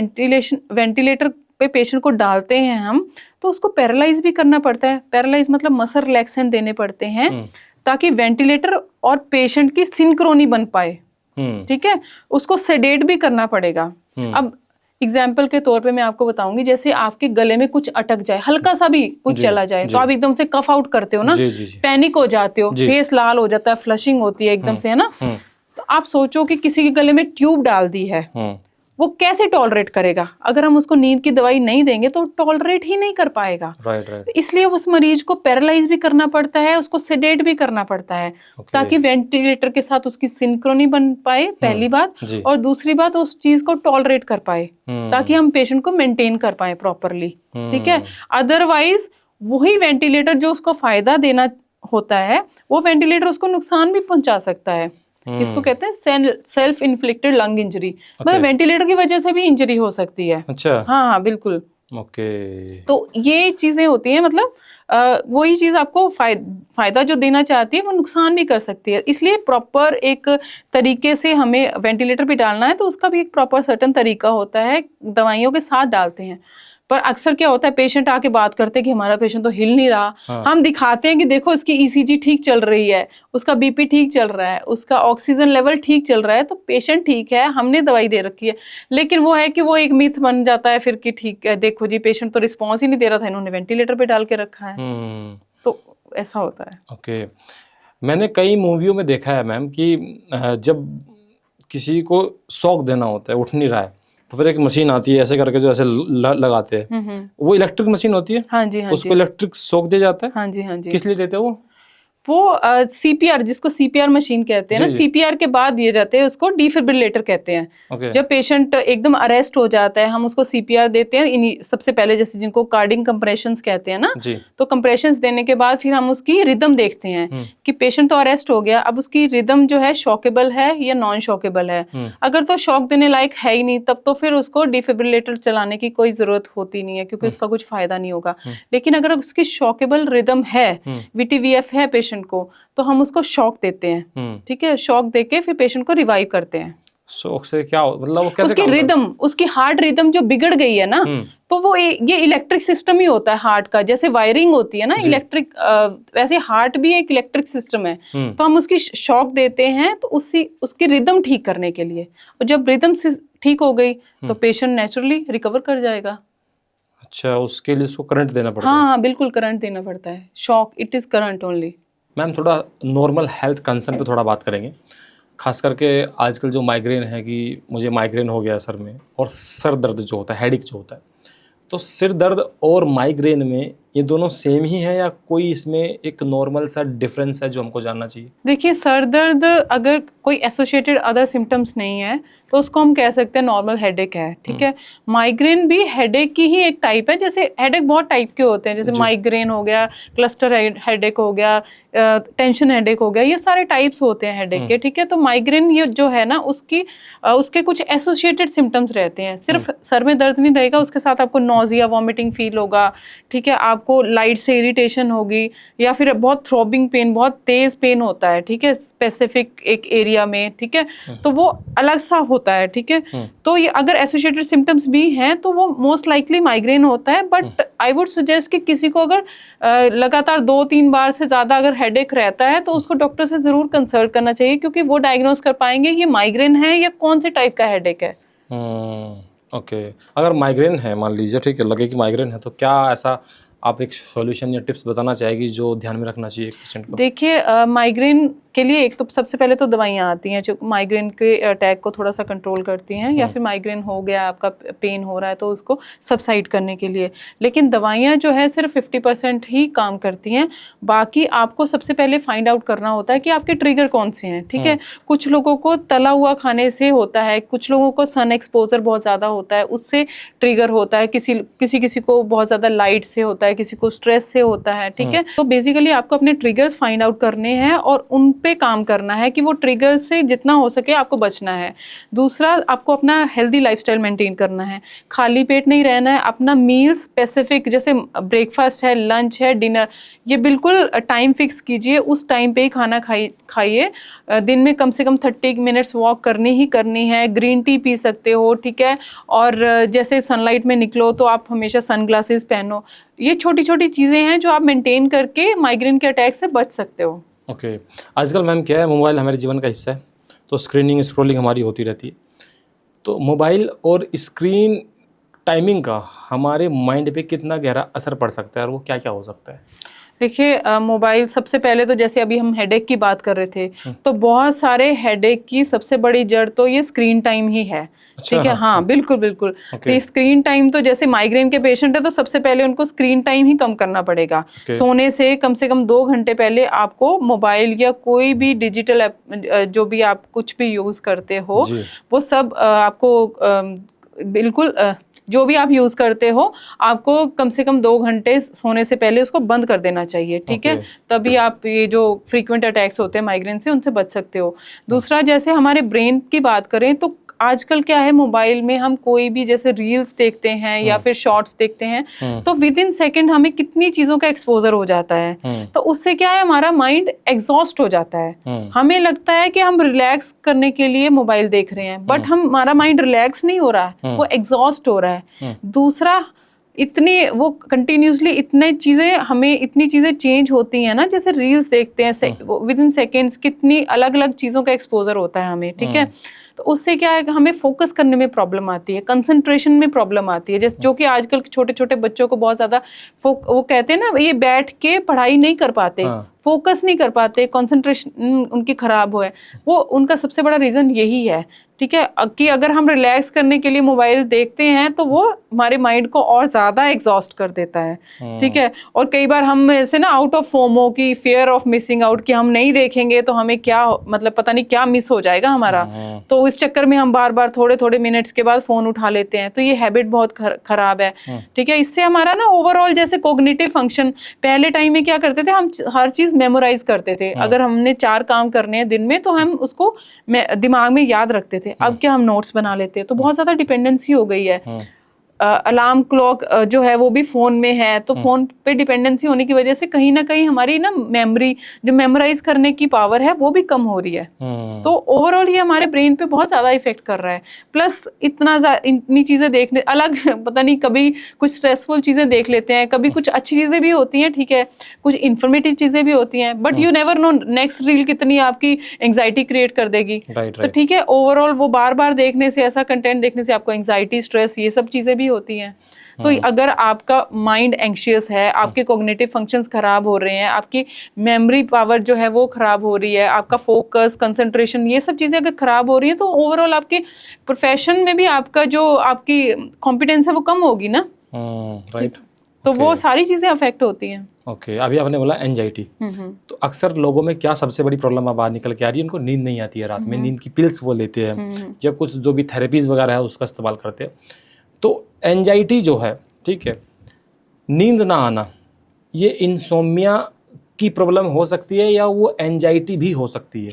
वेंटिलेटर पे पेशेंट को डालते हैं हम, तो उसको पैरालाइज भी करना पड़ता है। पैरालाइज मतलब मसल रिलैक्सेंट देने पड़ते हैं ताकि वेंटिलेटर और पेशेंट की सिंक्रोनी बन पाए, ठीक है। उसको सेडेट भी करना पड़ेगा। अब एग्जाम्पल के तौर पे मैं आपको बताऊंगी, जैसे आपके गले में कुछ अटक जाए, हल्का सा भी कुछ चला जाए, तो आप एकदम से कफ आउट करते हो ना, पैनिक हो जाते हो, फेस लाल हो जाता है, फ्लशिंग होती है एकदम से, है ना। तो आप सोचो कि किसी के गले में ट्यूब डाल दी है, वो कैसे टॉलरेट करेगा? अगर हम उसको नींद की दवाई नहीं देंगे तो टॉलरेट ही नहीं कर पाएगा। राइट। इसलिए उस मरीज को पैरालाइज भी करना पड़ता है, उसको सेडेट भी करना पड़ता है, ताकि वेंटिलेटर के साथ उसकी सिंक्रोनी बन पाए, पहली बात, और दूसरी बात उस चीज को टॉलरेट कर पाए, ताकि हम पेशेंट को मेंटेन कर पाए प्रॉपरली, ठीक है। अदरवाइज वही वेंटिलेटर जो उसको फायदा देना होता है, वो वेंटिलेटर उसको नुकसान भी पहुंचा सकता है। इसको कहते हैं सेल्फ इन्फ्लिक्टेड लंग इंजरी, मतलब वेंटिलेटर की वजह से भी इंजरी हो सकती है। अच्छा, हाँ बिल्कुल। ओके। तो ये चीजें होती हैं, मतलब वही चीज आपको फायदा जो देना चाहती है वो नुकसान भी कर सकती है। इसलिए प्रॉपर एक तरीके से हमें वेंटिलेटर भी डालना है तो उसका भी एक प्रॉपर सर्टेन तरीका होता है, दवाइयों के साथ डालते हैं। पर अक्सर क्या होता है, पेशेंट आके बात करते हैं कि हमारा पेशेंट तो हिल नहीं रहा। हाँ। हम दिखाते हैं कि देखो इसकी ईसीजी ठीक चल रही है, उसका बीपी ठीक चल रहा है, उसका ऑक्सीजन लेवल ठीक चल रहा है, तो पेशेंट ठीक है, हमने दवाई दे रखी है। लेकिन वो है कि वो एक मिथ बन जाता है फिर कि ठीक है, देखो जी पेशेंट तो रिस्पॉन्स ही नहीं दे रहा था, इन्होंने वेंटिलेटर पे डाल के रखा है। तो ऐसा होता है। ओके। मैंने कई मूवियों में देखा है मैम कि जब किसी को शॉक देना होता है, उठ नहीं रहा है, तो फिर एक मशीन आती है ऐसे करके जो ऐसे लगाते हैं, वो इलेक्ट्रिक मशीन होती है। हाँ जी, हाँ उसको इलेक्ट्रिक शॉक दिया जाता है। हाँ जी, हाँ जी। किस लिए देते हैं वो सीपीआर, जिसको सीपीआर मशीन कहते हैं ना, सीपीआर के बाद दिए जाते हैं, उसको डिफिब्रिलेटर कहते हैं। Okay. जब पेशेंट एकदम अरेस्ट हो जाता है हम उसको सीपीआर देते हैं। सबसे पहले जैसे जिनको कार्डिंग कंप्रेशंस कहते हैं ना, तो कंप्रेशंस देने के बाद फिर हम उसकी रिदम देखते हैं कि पेशेंट तो अरेस्ट हो गया, अब उसकी रिदम जो है शॉकेबल है या नॉन शॉकेबल है। अगर तो शॉक देने लायक है ही नहीं, तब तो फिर उसको डिफिब्रिलेटर चलाने की कोई जरूरत होती नहीं है, क्योंकि उसका कुछ फायदा नहीं होगा। लेकिन अगर उसकी शॉकेबल रिदम है, वीटीवीएफ है पेशेंट को, तो हम उसको शॉक देते हैं। ठीक है, शॉक देके फिर पेशेंट को रिवाइव करते हैं। शॉक से क्या मतलब वो कैसे उसकी रिदम, उसकी हार्ट रिदम जो बिगड़ गई है ना, तो वो ये इलेक्ट्रिक सिस्टम ही होता है हार्ट का। जैसे वायरिंग होती है ना इलेक्ट्रिक, वैसे हार्ट भी एक इलेक्ट्रिक सिस्टम है। तो हम उसकी शॉक देते हैं तो उसकी रिदम ठीक करने के लिए, और जब रिदम ठीक हो गई तो पेशेंट नेचुरली रिकवर कर जाएगा। अच्छा, उसके लिए उसको करंट देना पड़ता है? हाँ बिल्कुल, करंट देना पड़ता है। Shock, it is current only. Ma'am थोड़ा नॉर्मल हेल्थ कंसर्न पे थोड़ा बात करेंगे, खास करके आजकल जो माइग्रेन है कि मुझे माइग्रेन हो गया सर में, और सर दर्द जो होता है, हेडेक जो होता है, तो सिर दर्द और माइग्रेन में ये दोनों सेम ही है या कोई इसमें एक नॉर्मल सा डिफरेंस है जो हमको जानना चाहिए? देखिए, सर दर्द अगर कोई एसोसिएटेड अदर सिम्टम्स नहीं है तो उसको हम कह सकते हैं नॉर्मल हेडेक है। ठीक है, माइग्रेन भी हेडेक की ही एक टाइप है। जैसे हेडेक बहुत टाइप के होते हैं, जैसे माइग्रेन हो गया, क्लस्टर हेडेक हो गया, टेंशन हेडेक हो गया, ये सारे टाइप्स होते हैं हेडेक के। ठीक है, तो माइग्रेन ये जो है ना, उसके कुछ एसोसिएटेड सिम्टम्स रहते हैं। सिर्फ सर में दर्द नहीं रहेगा, उसके साथ आपको नोजिया, वॉमिटिंग फील होगा। ठीक है, आपको लाइट से इरिटेशन होगी, या फिर बहुत थ्रोबिंग पेन, बहुत तेज पेन होता है। ठीक है, स्पेसिफिक एक एरिया में। ठीक है, तो वो अलग सा होता है। ठीक है, तो ये अगर एसोसिएटेड सिम्टम्स भी हैं तो वो मोस्ट लाइकली माइग्रेन होता है। बट आई वुड सजेस्ट कि किसी को अगर लगातार 2-3 बार से ज्यादा अगर हेडेक रहता है तो उसको डॉक्टर से जरूर कंसल्ट करना चाहिए, क्योंकि वो डायग्नोज कर पाएंगे ये माइग्रेन है या कौन से टाइप का हेडेक है। ओके, अगर माइग्रेन है मान लीजिए, ठीक है, लगे कि माइग्रेन है, तो क्या ऐसा आप एक सॉल्यूशन या टिप्स बताना चाहेगी जो ध्यान में रखना चाहिए पेशेंट को? देखिए, माइग्रेन के लिए एक तो सबसे पहले तो दवाइयाँ आती हैं जो माइग्रेन के अटैक को थोड़ा सा कंट्रोल करती हैं, या फिर माइग्रेन हो गया, आपका पेन हो रहा है तो उसको सबसाइड करने के लिए। लेकिन दवाइयाँ जो है सिर्फ 50% ही काम करती हैं। बाकी आपको सबसे पहले फाइंड आउट करना होता है कि आपके ट्रिगर कौन से हैं। ठीक है, कुछ लोगों को तला हुआ खाने से होता है, कुछ लोगों को सन एक्सपोजर बहुत ज़्यादा होता है, उससे ट्रिगर होता है, किसी को बहुत ज़्यादा लाइट से होता है, किसी को स्ट्रेस से होता है। ठीक है, तो बेसिकली आपको अपने ट्रिगर्स फाइंड आउट करने हैं और उन पे काम करना है कि वो ट्रिगर्स से जितना हो सके आपको बचना है। दूसरा, आपको अपना हेल्दी लाइफस्टाइल मेंटेन करना है, खाली पेट नहीं रहना है। अपना मील स्पेसिफिक, जैसे ब्रेकफास्ट है, लंच है, डिनर, ये बिल्कुल टाइम फिक्स कीजिए, उस टाइम पे ही खाना खाइए। दिन में कम से कम 30 मिनट्स वॉक करनी है। ग्रीन टी पी सकते हो। ठीक है, और जैसे सनलाइट में निकलो तो आप हमेशा सन ग्लासेस पहनो। ये छोटी छोटी चीज़ें हैं जो आप मेंटेन करके माइग्रेन के अटैक से बच सकते हो। ओके, आजकल मैम क्या है, मोबाइल हमारे जीवन का हिस्सा है, तो स्क्रोलिंग हमारी होती रहती है। तो मोबाइल और स्क्रीन टाइमिंग का हमारे माइंड पे कितना गहरा असर पड़ सकता है, और वो क्या क्या हो सकता है? देखिए, मोबाइल, सबसे पहले तो जैसे अभी हम हेडेक की बात कर रहे थे, तो बहुत सारे हेडेक की सबसे बड़ी जड़ तो ये स्क्रीन टाइम ही है। ठीक है, हाँ बिल्कुल बिल्कुल। तो स्क्रीन टाइम तो जैसे माइग्रेन के पेशेंट है तो सबसे पहले उनको स्क्रीन टाइम ही कम करना पड़ेगा। सोने से कम 2 घंटे पहले आपको मोबाइल या कोई भी डिजिटल ऐप, जो भी आप कुछ भी यूज करते हो, वो सब आपको बिल्कुल जो भी आप यूज करते हो आपको कम से कम 2 घंटे सोने से पहले उसको बंद कर देना चाहिए, ठीक है। तभी आप ये जो फ्रीक्वेंट अटैक्स होते हैं माइग्रेन से उनसे बच सकते हो। दूसरा, जैसे हमारे ब्रेन की बात करें तो आजकल क्या है, मोबाइल में हम कोई भी जैसे रील्स देखते हैं या फिर शॉर्ट्स देखते हैं तो विद इन सेकेंड हमें कितनी चीजों का एक्सपोजर हो जाता है। तो उससे क्या है, हमारा माइंड एग्जॉस्ट हो जाता है। हमें लगता है कि हम रिलैक्स करने के लिए मोबाइल देख रहे हैं, बट हमारा माइंड रिलैक्स नहीं हो रहा है, वो एग्जॉस्ट हो रहा है। दूसरा, इतनी वो कंटिन्यूसली इतनी चीजें चेंज होती हैं ना, जैसे रील्स देखते हैं विद इन सेकेंड्स कितनी अलग अलग चीजों का एक्सपोजर होता है हमें, ठीक है। तो उससे क्या है कि हमें फोकस करने में प्रॉब्लम आती है, कंसंट्रेशन में प्रॉब्लम आती है, जैसे जो कि आजकल के छोटे छोटे बच्चों को बहुत ज्यादा वो कहते हैं ना, ये बैठ के पढ़ाई नहीं कर पाते, फोकस नहीं कर पाते, कंसंट्रेशन उनकी खराब है। वो उनका सबसे बड़ा रीजन यही है, ठीक है, कि अगर हम रिलैक्स करने के लिए मोबाइल देखते हैं तो वो हमारे माइंड को और ज्यादा एग्जॉस्ट कर देता है, ठीक है। और कई बार हम ऐसे ना आउट ऑफ फोमो की फियर ऑफ मिसिंग आउट, कि हम नहीं देखेंगे तो हमें क्या मतलब पता नहीं क्या मिस हो जाएगा हमारा, तो इस चक्कर में हम बार बार थोड़े थोड़े मिनट्स के बाद फोन उठा लेते हैं। तो ये हैबिट बहुत खराब है, ठीक है। इससे हमारा ना ओवरऑल जैसे कोग्निटिव फंक्शन, पहले टाइम में क्या करते थे, हम हर चीज मेमोराइज करते थे। अगर हमने 4 काम करने हैं दिन में तो हम उसको दिमाग में याद रखते थे। अब क्या हम नोट्स बना लेते हैं, तो बहुत ज्यादा डिपेंडेंसी हो गई है। अलार्म क्लॉक जो है वो भी फोन में है, तो फोन पे डिपेंडेंसी होने की वजह से कहीं ना कहीं हमारी ना मेमोरी, जो मेमोराइज करने की पावर है वो भी कम हो रही है। तो ओवरऑल ये हमारे ब्रेन पे बहुत ज्यादा इफेक्ट कर रहा है। प्लस इतनी चीजें देखने अलग पता नहीं, कभी कुछ स्ट्रेसफुल चीजें देख लेते हैं, कभी कुछ अच्छी चीजें भी होती हैं, ठीक है, कुछ इन्फॉर्मेटिव चीजें भी होती हैं, but you never know next reel कितनी आपकी एंग्जाइटी क्रिएट कर देगी। तो ठीक है, ओवरऑल वो बार बार देखने से, ऐसा कंटेंट देखने से आपको एंग्जाइटी, स्ट्रेस, ये सब चीजें भी होती हैं। तो अगर आपका माइंड एंग्शियस है, आपके कॉग्निटिव फंक्शंस खराब हो रहे हैं, आपकी मेमोरी पावर जो है वो खराब हो रही है, आपका फोकस, कंसंट्रेशन, ये सब चीजें अगर खराब हो रही हैं तो ओवरऑल आपके प्रोफेशन में भी आपका जो आपकी कॉम्पिटेंस है वो कम होगी ना, राइट। तो वो सारी चीजें अफेक्ट होती हैं। ओके, अभी आपने बोला एंजाइटी, तो अक्सर लोगों में क्या सबसे बड़ी प्रॉब्लम बाहर निकल के आ रही है, उनको नींद नहीं आती है रात में, नींद की पिल्स वो लेते हैं या कुछ जो भी थेरेपीज वगैरह है उसका इस्तेमाल करते हैं। तो एंजाइटी जो है, ठीक है, नींद ना आना, ये इंसोम्निया की प्रॉब्लम हो सकती है या वो एंजाइटी भी हो सकती है?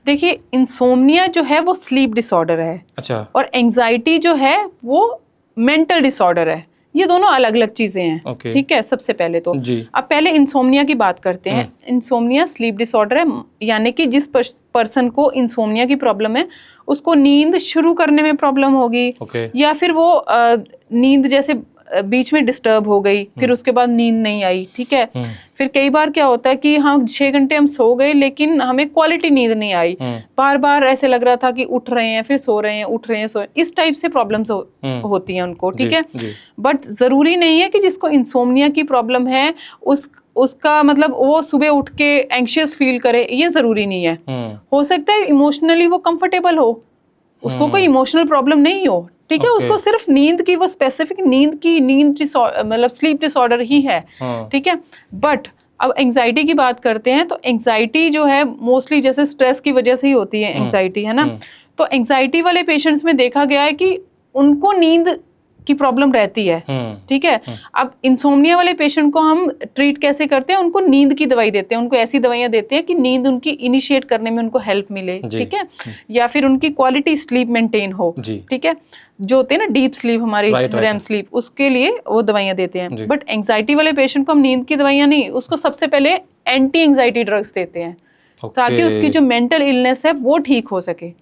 देखिए, इंसोम्निया जो है वो स्लीप डिसऑर्डर है। अच्छा। और एंजाइटी जो है वो मेंटल डिसऑर्डर है। ये दोनों अलग अलग चीजें हैं, ठीक है। सबसे पहले तो अब पहले इंसोम्निया की बात करते हैं। इंसोम्निया स्लीप डिसऑर्डर है, यानी कि जिस पर्सन को इंसोम्निया की प्रॉब्लम है उसको नींद शुरू करने में प्रॉब्लम होगी, या फिर वो नींद जैसे बीच में डिस्टर्ब हो गई, फिर उसके बाद नींद नहीं आई, ठीक है। फिर कई बार क्या होता है कि हाँ 6 घंटे हम सो गए लेकिन हमें क्वालिटी नींद नहीं आई, बार बार ऐसे लग रहा था कि उठ रहे हैं फिर सो रहे हैं, उठ रहे हैं सो रहे हैं, इस टाइप से प्रॉब्लम्स होती हैं उनको, ठीक है। बट जरूरी नहीं है कि जिसको इंसोम्निया की प्रॉब्लम है उसका मतलब वो सुबह उठ के एंग्शियस फील करे, ये जरूरी नहीं है। हो सकता है इमोशनली वो कंफर्टेबल हो, उसको कोई इमोशनल प्रॉब्लम नहीं हो, ठीक है। उसको सिर्फ नींद की, वो स्पेसिफिक नींद मतलब स्लीप डिसऑर्डर ही है, ठीक है। बट अब एंजाइटी की बात करते हैं, तो एंजाइटी जो है मोस्टली जैसे स्ट्रेस की वजह से ही होती है एंजाइटी, है ना। तो एंजाइटी वाले पेशेंट्स में देखा गया है कि उनको नींद की प्रॉब्लम रहती है, ठीक है। अब इंसोम्निया वाले पेशेंट को हम ट्रीट कैसे करते हैं, उनको नींद की दवाई देते हैं, उनको ऐसी दवाइयां देते हैं कि नींद उनकी इनिशिएट करने में उनको हेल्प मिले, ठीक है, या फिर उनकी क्वालिटी स्लीप मेंटेन हो, ठीक है। जो होते हैं ना डीप स्लीप, हमारी रेम स्लीप, उसके लिए वो दवाइयां देते हैं। बट एंजाइटी वाले पेशेंट को हम नींद की दवाइयां नहीं, उसको सबसे पहले एंटी एंजाइटी ड्रग्स देते हैं, ताकि उसकी जो मेंटल इलनेस है वो ठीक हो सके,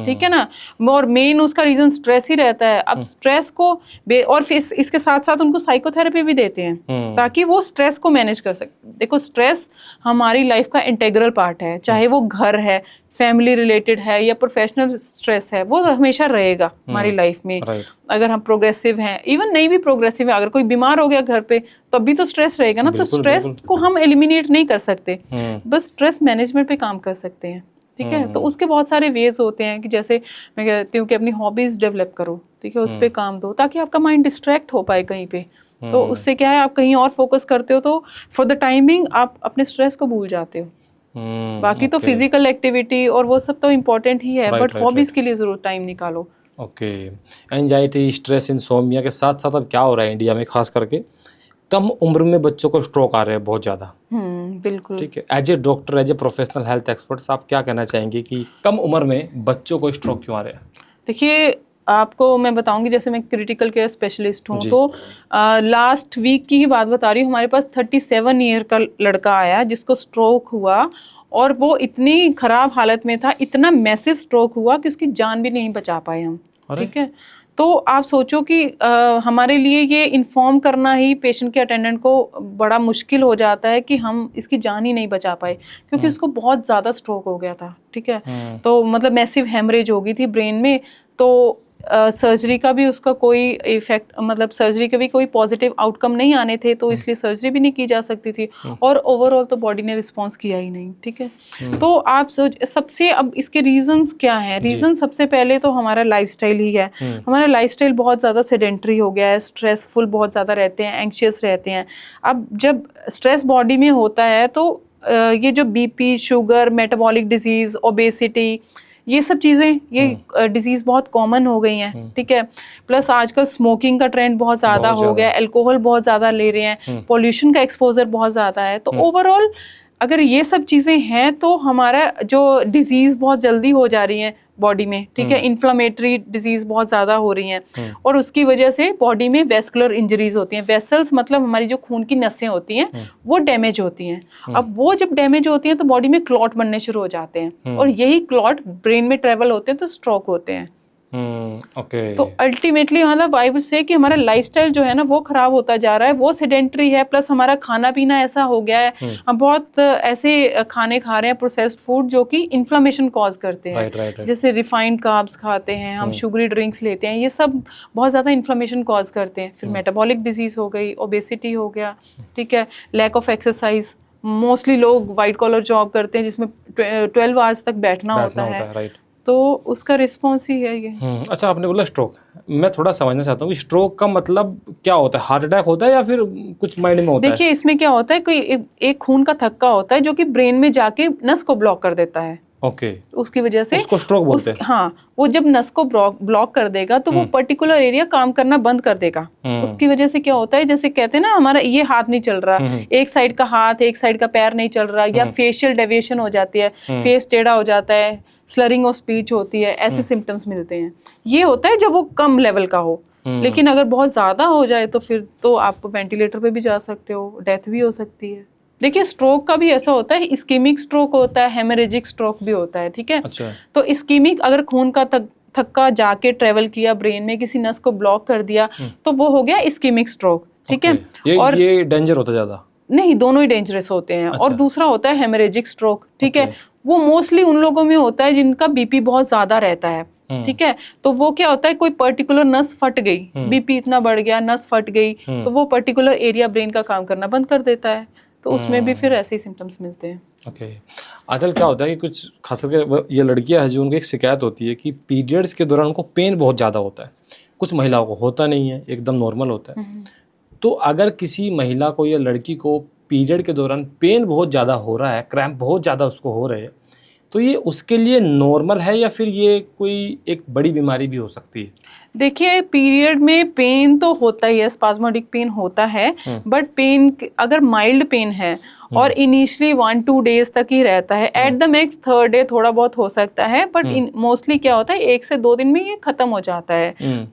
ठीक है ना। और मेन उसका रीजन स्ट्रेस ही रहता है। अब स्ट्रेस को और फिर इसके साथ साथ उनको साइकोथेरेपी भी देते हैं ताकि वो स्ट्रेस को मैनेज कर सके। देखो, स्ट्रेस हमारी लाइफ का इंटीग्रल पार्ट है, चाहे वो घर है, फैमिली रिलेटेड है या प्रोफेशनल स्ट्रेस है, वो हमेशा रहेगा हमारी लाइफ में। अगर हम प्रोग्रेसिव हैं, इवन नहीं भी प्रोग्रेसिव है, अगर कोई बीमार हो गया घर पे तब भी तो स्ट्रेस रहेगा ना। तो स्ट्रेस को हम एलिमिनेट नहीं कर सकते, बस स्ट्रेस मैनेजमेंट पे काम कर सकते हैं, ठीक है। तो उसके बहुत सारे वेज होते हैं कि जैसे मैं कहती हूँ कि अपनी हॉबीज डेवलप करो, ठीक है, उस पर काम दो ताकि आपका माइंड डिस्ट्रैक्ट हो पाए कहीं पे। तो उससे क्या है, आप कहीं और फोकस करते हो तो फॉर द टाइमिंग आप अपने स्ट्रेस को भूल जाते हो। बाकी तो फिजिकल एक्टिविटी और वो सब तो इम्पोर्टेंट ही है, बट हॉबीज के लिए जरूर टाइम निकालो। ओके। एंजाइटी, स्ट्रेस, इंसोमिया के साथ साथ अब क्या हो रहा है इंडिया में, खास करके कम उम्र में बच्चों को स्ट्रोक आ रहे हैं बहुत ज़्यादा। बिल्कुल। ठीक है, as a doctor, as a professional health experts, आप क्या कहना चाहेंगे कि कम उम्र में बच्चों को स्ट्रोक क्यों आ रहे हैं? देखिए, आपको मैं बताऊंगी, जैसे मैं क्रिटिकल केयर स्पेशलिस्ट हूँ, जी। तो लास्ट वीक की ही बात बता रही हूँ। हमारे पास 37 ईयर का लड़का आया जिसको स्ट्रोक हुआ, और वो इतनी खराब हालत में था, इतना मैसिव स्ट्रोक हुआ कि उसकी जान भी नहीं बचा पाए हम। अरे! ठीक है, तो आप सोचो कि हमारे लिए ये इन्फॉर्म करना ही पेशेंट के अटेंडेंट को बड़ा मुश्किल हो जाता है कि हम इसकी जान ही नहीं बचा पाए, क्योंकि उसको बहुत ज़्यादा स्ट्रोक हो गया था। ठीक है, तो मतलब मैसिव हेमरेज हो गई थी ब्रेन में। तो सर्जरी का भी उसका कोई इफेक्ट, मतलब सर्जरी के भी कोई पॉजिटिव आउटकम नहीं आने थे, तो इसलिए सर्जरी भी नहीं की जा सकती थी, और ओवरऑल तो बॉडी ने रिस्पॉन्स किया ही नहीं। ठीक है, तो आप सोच सबसे, अब इसके रीजंस क्या हैं? रीजन सबसे पहले तो हमारा लाइफस्टाइल ही है। हमारा लाइफस्टाइल बहुत ज़्यादा सेडेंटरी हो गया है, स्ट्रेसफुल बहुत ज़्यादा रहते हैं, एंग्शियस रहते हैं। अब जब स्ट्रेस बॉडी में होता है तो ये जो BP, sugar, metabolic disease, obesity, ये सब चीज़ें, ये डिजीज़ बहुत कॉमन हो गई हैं। ठीक है, प्लस आजकल स्मोकिंग का ट्रेंड बहुत ज़्यादा हो गया है, अल्कोहल बहुत ज़्यादा ले रहे हैं, पोल्यूशन का एक्सपोजर बहुत ज़्यादा है। तो ओवरऑल अगर ये सब चीज़ें हैं तो हमारा जो डिजीज़ बहुत जल्दी हो जा रही है बॉडी में। ठीक है, इन्फ्लामेटरी डिजीज़ बहुत ज़्यादा हो रही हैं, और उसकी वजह से बॉडी में वेस्कुलर इंजरीज होती हैं। वेसल्स मतलब हमारी जो खून की नसें होती हैं वो डैमेज होती हैं। अब वो जब डैमेज होती हैं तो बॉडी में क्लॉट बनने शुरू हो जाते हैं, और यही क्लॉट ब्रेन में ट्रेवल होते हैं तो स्ट्रोक होते हैं। ओके। तो अल्टीमेटली मतलब आई वुड से कि हमारा लाइफस्टाइल जो है ना वो खराब होता जा रहा है, वो सेडेंटरी है, प्लस हमारा खाना पीना ऐसा हो गया है, हम बहुत ऐसे खाने खा रहे हैं, प्रोसेस्ड फूड, जो कि इन्फ्लेमेशन कॉज करते हैं। राइट। जैसे रिफाइंड कार्ब्स खाते हैं हम, शुगरी ड्रिंक्स लेते हैं, ये सब बहुत ज़्यादा इन्फ्लेमेशन कॉज करते हैं। फिर मेटाबॉलिक डिजीज़ हो गई, ओबेसिटी हो गया। ठीक है, लैक ऑफ एक्सरसाइज, मोस्टली लोग वाइट कॉलर जॉब करते हैं जिसमें 12 आवर्स तक बैठना होता है, राइट। तो उसका रिस्पॉन्स ही है ये। अच्छा, आपने बोला स्ट्रोक, मैं थोड़ा समझना चाहता हूँ कि स्ट्रोक का मतलब क्या होता है? हार्ट अटैक होता है या फिर कुछ माइंड में होता है? देखिए, इसमें क्या होता है, कोई एक खून का थक्का होता है जो कि ब्रेन में जाके नस को ब्लॉक कर देता है। ओके। उसकी वजह से उसको स्ट्रोक बोलते हैं। हाँ, वो जब नस को ब्लॉक कर देगा तो वो पर्टिकुलर एरिया काम करना बंद कर देगा। उसकी वजह से क्या होता है, जैसे कहते हैं ना, हमारा ये हाथ नहीं चल रहा, एक साइड का हाथ, एक साइड का पैर नहीं चल रहा, या फेशियल डेविएशन हो जाती है, फेस टेढ़ा हो जाता है, स्लरिंग ऑफ स्पीच होती है, ऐसे सिम्टम्स मिलते हैं। ये होता है जब वो कम लेवल का हो। लेकिन अगर बहुत ज्यादा हो जाए तो फिर तो आप वेंटिलेटर पे भी जा सकते हो, डेथ भी हो सकती है। देखिए, स्ट्रोक का भी ऐसा होता है, इस्कीमिक स्ट्रोक होता है, हेमरेजिक स्ट्रोक भी होता है। ठीक है, अच्छा। तो इस्कीमिक अगर खून का थक्का जाके ट्रेवल किया ब्रेन में, किसी नस को ब्लॉक कर दिया, तो वो हो गया इस्कीमिक स्ट्रोक। ठीक है, और ये डेंजर होता ज्यादा? नहीं, दोनों ही डेंजरस होते हैं। और दूसरा होता है हेमरेजिक स्ट्रोक। ठीक है, वो मोस्टली उन लोगों में होता है जिनका बीपी बहुत ज्यादा रहता है। ठीक है, तो वो क्या होता है, कोई पर्टिकुलर नस फट गई, बीपी इतना बढ़ गया, नस फट गई, तो वो पर्टिकुलर एरिया ब्रेन का काम करना बंद कर देता है, तो उसमें भी फिर ऐसे ही सिम्टम्स मिलते हैं। ओके। आजकल क्या होता है कि कुछ खास करके ये लड़कियां हैं जो, उनको एक शिकायत होती है कि पीरियड्स के दौरान उनको पेन बहुत ज़्यादा होता है। कुछ महिलाओं को होता नहीं है, एकदम नॉर्मल होता है। तो अगर किसी महिला को या लड़की को पीरियड के दौरान पेन बहुत ज़्यादा हो रहा है, क्रैम्प बहुत ज़्यादा उसको हो रहे हैं, तो ये उसके लिए नॉर्मल है या फिर ये कोई एक बड़ी बीमारी भी हो सकती है? देखिए, पीरियड में पेन तो होता ही है, स्पाज्मोडिक पेन होता है, बट पेन अगर माइल्ड पेन है और इनिशियली 1-2 डेज तक ही रहता है, at the max 3rd day थोड़ा बहुत हो सकता है, बट मोस्टली क्या होता है 1 से 2 दिन में ये खत्म हो जाता है,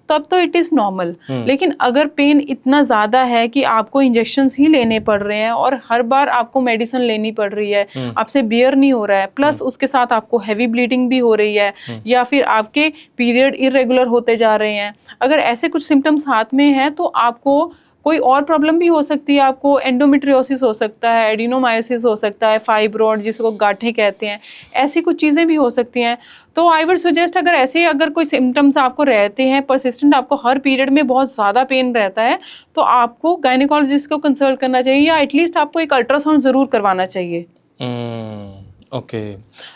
तब तो इट इज नॉर्मल। लेकिन अगर पेन इतना ज्यादा है कि आपको इंजेक्शंस ही लेने पड़ रहे हैं और हर बार आपको मेडिसिन लेनी पड़ रही है, आपसे बियर नहीं हो रहा है, प्लस उसके साथ आपको हैवी ब्लीडिंग भी हो रही है, या फिर आपके पीरियड इरेगुलर होते जा रहे हैं, अगर ऐसे कुछ सिम्टम्स हाथ में हैं तो आपको कोई और प्रॉब्लम भी हो सकती है। आपको एंडोमेट्रियोसिस हो सकता है, एडिनोमायोसिस हो सकता है, फाइब्रॉइड जिसको गांठें कहते हैं, ऐसी कुछ चीज़ें भी हो सकती हैं। तो आई वुड सजेस्ट, अगर कोई सिम्टम्स आपको रहते हैं परसिस्टेंट, आपको हर पीरियड में बहुत ज़्यादा पेन रहता है, तो आपको गायनेकोलॉजिस्ट को कंसल्ट करना चाहिए, या एटलीस्ट आपको एक अल्ट्रासाउंड ज़रूर करवाना चाहिए। ओके।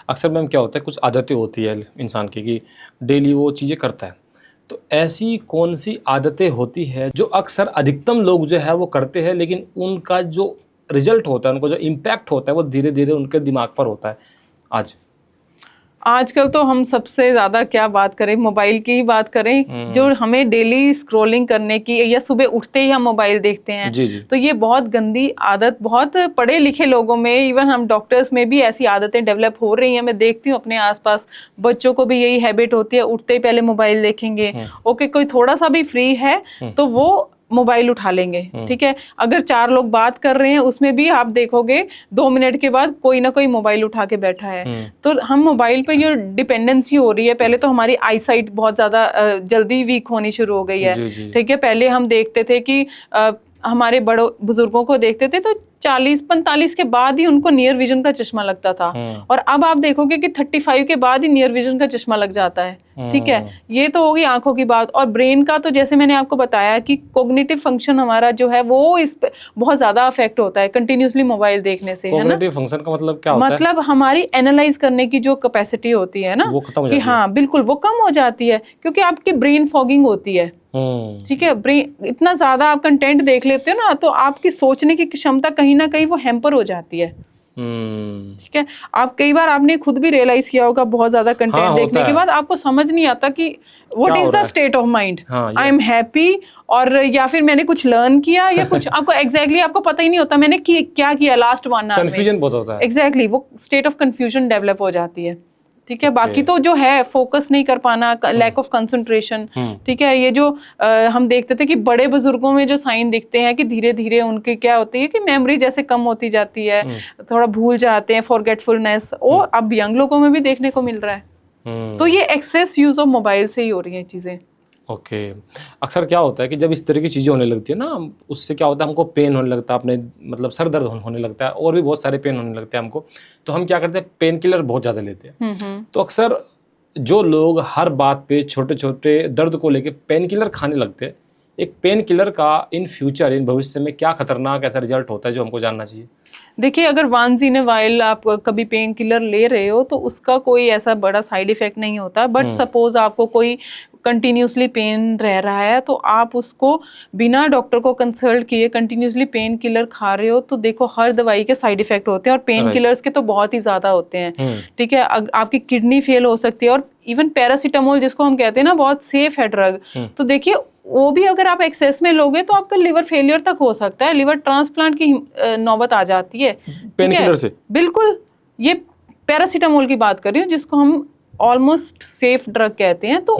अक्सर मैम क्या होता है, कुछ आदतें होती है इंसान की कि डेली वो चीज़ें करता है, तो ऐसी कौन सी आदतें होती है जो अक्सर अधिकतम लोग जो है वो करते हैं, लेकिन उनका जो रिजल्ट होता है, उनको जो इम्पैक्ट होता है, वो धीरे धीरे उनके दिमाग पर होता है आज? आजकल तो हम सबसे ज्यादा क्या बात करें, मोबाइल की ही बात करें, जो हमें डेली स्क्रॉलिंग करने की, या सुबह उठते ही हम मोबाइल देखते हैं। जी जी। तो ये बहुत गंदी आदत बहुत पढ़े लिखे लोगों में, इवन हम डॉक्टर्स में भी ऐसी आदतें डेवलप हो रही हैं। मैं देखती हूँ अपने आसपास बच्चों को भी यही हैबिट होती है, उठते ही पहले मोबाइल देखेंगे। ओके, कोई थोड़ा सा भी फ्री है तो वो मोबाइल उठा लेंगे, ठीक है। अगर 4 लोग बात कर रहे हैं उसमें भी आप देखोगे 2 मिनट के बाद कोई ना कोई मोबाइल उठा के बैठा है। तो हम मोबाइल पे जो डिपेंडेंसी हो रही है, पहले तो हमारी आई साइट बहुत ज्यादा जल्दी वीक होनी शुरू हो गई है, ठीक है। पहले हम देखते थे कि हमारे बड़ों बुजुर्गों को देखते थे तो 40-45 के बाद ही उनको नियर विजन का चश्मा लगता था, और अब आप देखोगे कि 35 के बाद ही नियर विजन का चश्मा लग जाता है, ठीक है। ये तो होगी आंखों की बात। और ब्रेन का तो जैसे मैंने आपको बताया कि कोग्निटिव फंक्शन हमारा जो है वो इस पे बहुत ज्यादा अफेक्ट होता है कंटिन्यूसली मोबाइल देखने से, है ना। कोग्निटिव फंक्शन का मतलब क्या होता है? मतलब हमारी एनालाइज करने की जो कैपेसिटी होती है ना, वो खत्म हो कि जाती है। हाँ बिल्कुल वो कम हो जाती है, क्योंकि आपकी ब्रेन फॉगिंग होती है, ठीक है। ब्रेन इतना ज्यादा आप कंटेंट देख लेते हो ना, तो आपकी सोचने की क्षमता कहीं ना कहीं वो हैम्पर हो जाती है, ठीक है। आप कई बार आपने खुद भी रियलाइज किया होगा, बहुत ज्यादा कंटेंट देखने के बाद आपको समझ नहीं आता कि what is the state of mind, I am happy, और या फिर मैंने कुछ लर्न किया या कुछ आपको एग्जैक्टली आपको पता ही नहीं होता मैंने क्या किया लास्ट 1 आवर में। कंफ्यूजन बहुत होता है। एग्जैक्टली वो स्टेट ऑफ कंफ्यूजन डेवलप हो जाती है, ठीक है। बाकी तो जो है फोकस नहीं कर पाना, लैक ऑफ कंसंट्रेशन, ठीक है। ये जो हम देखते थे कि बड़े बुजुर्गों में जो साइन दिखते हैं कि धीरे धीरे उनके क्या होती है कि मेमोरी जैसे कम होती जाती है, थोड़ा भूल जाते हैं, फॉरगेटफुलनेस, वो अब यंग लोगों में भी देखने को मिल रहा है। तो ये एक्सेस यूज ऑफ मोबाइल से ही हो रही है चीजें। ओके। अक्सर क्या होता है कि जब इस तरह की चीज़ें होने लगती है ना, उससे क्या होता है, हमको पेन होने लगता है, अपने मतलब सर दर्द होने लगता है, और भी बहुत सारे पेन होने लगते हैं हमको। तो हम क्या करते हैं, पेन किलर बहुत ज़्यादा लेते हैं। तो अक्सर जो लोग हर बात पे छोटे छोटे दर्द को लेके पेन किलर खाने लगते हैं, एक पेन किलर का इन फ्यूचर, इन भविष्य में क्या खतरनाक ऐसा रिजल्ट होता है जो हमको जानना चाहिए? देखिए, अगर वंस इन ए वाइल आप कभी पेन किलर ले रहे हो तो उसका कोई ऐसा बड़ा साइड इफेक्ट नहीं होता, बट सपोज आपको कोई कंटिन्यूसली पेन रह रहा है तो आप उसको बिना डॉक्टर को कंसल्ट किए कंटिन्यूसली पेन किलर खा रहे हो, तो देखो हर दवाई के साइड इफेक्ट होते हैं, और पेन किलर्स के तो बहुत ही ज्यादा होते हैं, ठीक है। आपकी किडनी फेल हो सकती है, और इवन पैरासीटामोल जिसको हम कहते हैं ना, बहुत सेफ है ड्रग। तो देखिए वो भी अगर आप एक्सेस में लोगे तो आपका लिवर फेलियर तक हो सकता है, लिवर ट्रांसप्लांट की नौबत आ जाती है पेन किलर से। बिल्कुल, ये पैरासीटामोल की बात कर रही हूँ जिसको हम ऑलमोस्ट सेफ ड्रग कहते हैं। तो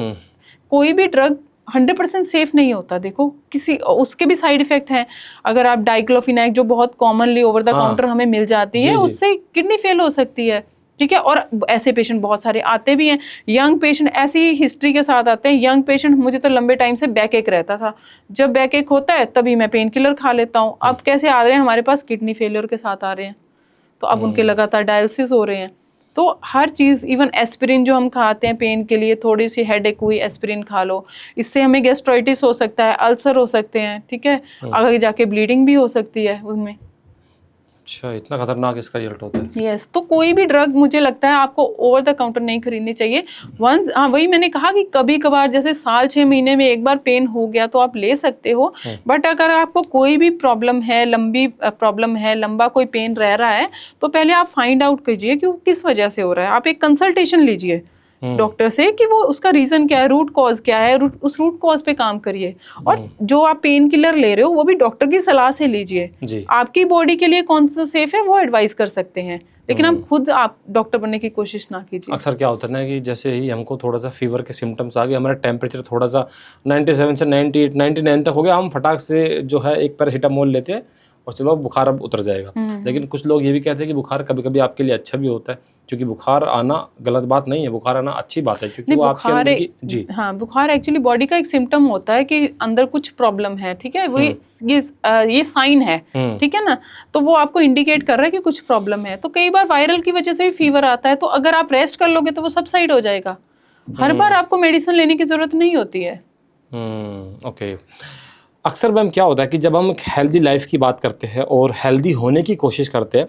कोई भी ड्रग 100% सेफ नहीं होता, देखो किसी उसके भी साइड इफेक्ट हैं। अगर आप डाइक्लोफिनेक जो बहुत कॉमनली ओवर द काउंटर हमें मिल जाती है, उससे किडनी फेल हो सकती है, ठीक है। और ऐसे पेशेंट बहुत सारे आते भी हैं, यंग पेशेंट ऐसी हिस्ट्री के साथ आते हैं। यंग पेशेंट, मुझे तो लंबे टाइम से बैक एक रहता था, जब बैक एक होता है तभी मैं पेन किलर खा लेता हूँ। अब कैसे आ रहे हैं हमारे पास, किडनी फेलियर के साथ आ रहे हैं, तो अब उनके लगातार डायलिसिस हो रहे हैं। तो हर चीज़, इवन एस्पिरिन जो हम खाते हैं पेन के लिए, थोड़ी सी हेडेक हुई एस्पिरिन खा लो, इससे हमें गैस्ट्राइटिस हो सकता है, अल्सर हो सकते हैं, ठीक है। आगे जाके ब्लीडिंग भी हो सकती है उनमें। अच्छा, इतना खतरनाक इसका रिजल्ट होता है? यस, तो कोई भी ड्रग मुझे लगता है आपको ओवर द काउंटर नहीं खरीदनी चाहिए। वंस, हाँ वही मैंने कहा कि कभी कभार जैसे साल 6 महीने में एक बार पेन हो गया तो आप ले सकते हो, बट अगर आपको कोई भी प्रॉब्लम है, लंबी प्रॉब्लम है, लंबा कोई पेन रह रहा है, तो पहले आप फाइंड आउट कीजिए कि वो किस वजह से हो रहा है। आप एक कंसल्टेशन लीजिए डॉक्टर से कि वो उसका रीजन क्या है, रूट कॉज क्या है, उस रूट कॉज पे काम करिए। और जो आप पेन किलर ले रहे हो वो भी डॉक्टर की सलाह से लीजिए। आपकी बॉडी के लिए कौन सा सेफ है वो एडवाइस कर सकते हैं, लेकिन हम खुद आप डॉक्टर बनने की कोशिश ना कीजिए। अक्सर क्या होता है ना कि जैसे ही हमको थोड़ा सा फीवर के सिम्टम्स आ गए, हमारा टेम्परेचर थोड़ा सा 97 से 98 99 तक हो गया, हम फटाक से जो है एक पैरासीटामोल लेते हैं और चलो बुखार अब उतर जाएगा। लेकिन कुछ लोग ये भी कहते हैं कि बुखार कभी कभी आपके लिए अच्छा भी होता है, क्योंकि बुखार आना गलत बात नहीं है, बुखार आना अच्छी बात है, क्योंकि वो आपके अंदर की जी हाँ, बुखार एक्चुअली बॉडी का एक सिम्टम होता है कि अंदर कुछ प्रॉब्लम है, ठीक है। वो ये साइन है, ठीक है ना, तो वो आपको इंडिकेट कर रहा है कि कुछ प्रॉब्लम है। तो कई बार वायरल की वजह से भी फीवर आता है, तो अगर आप रेस्ट कर लोगे तो वो सबसाइड हो जाएगा। हर बार आपको मेडिसिन लेने की जरूरत नहीं होती है। ओके। अक्सर मैम क्या होता है कि जब हम हेल्दी लाइफ की बात करते हैं और हेल्दी होने की कोशिश करते हैं,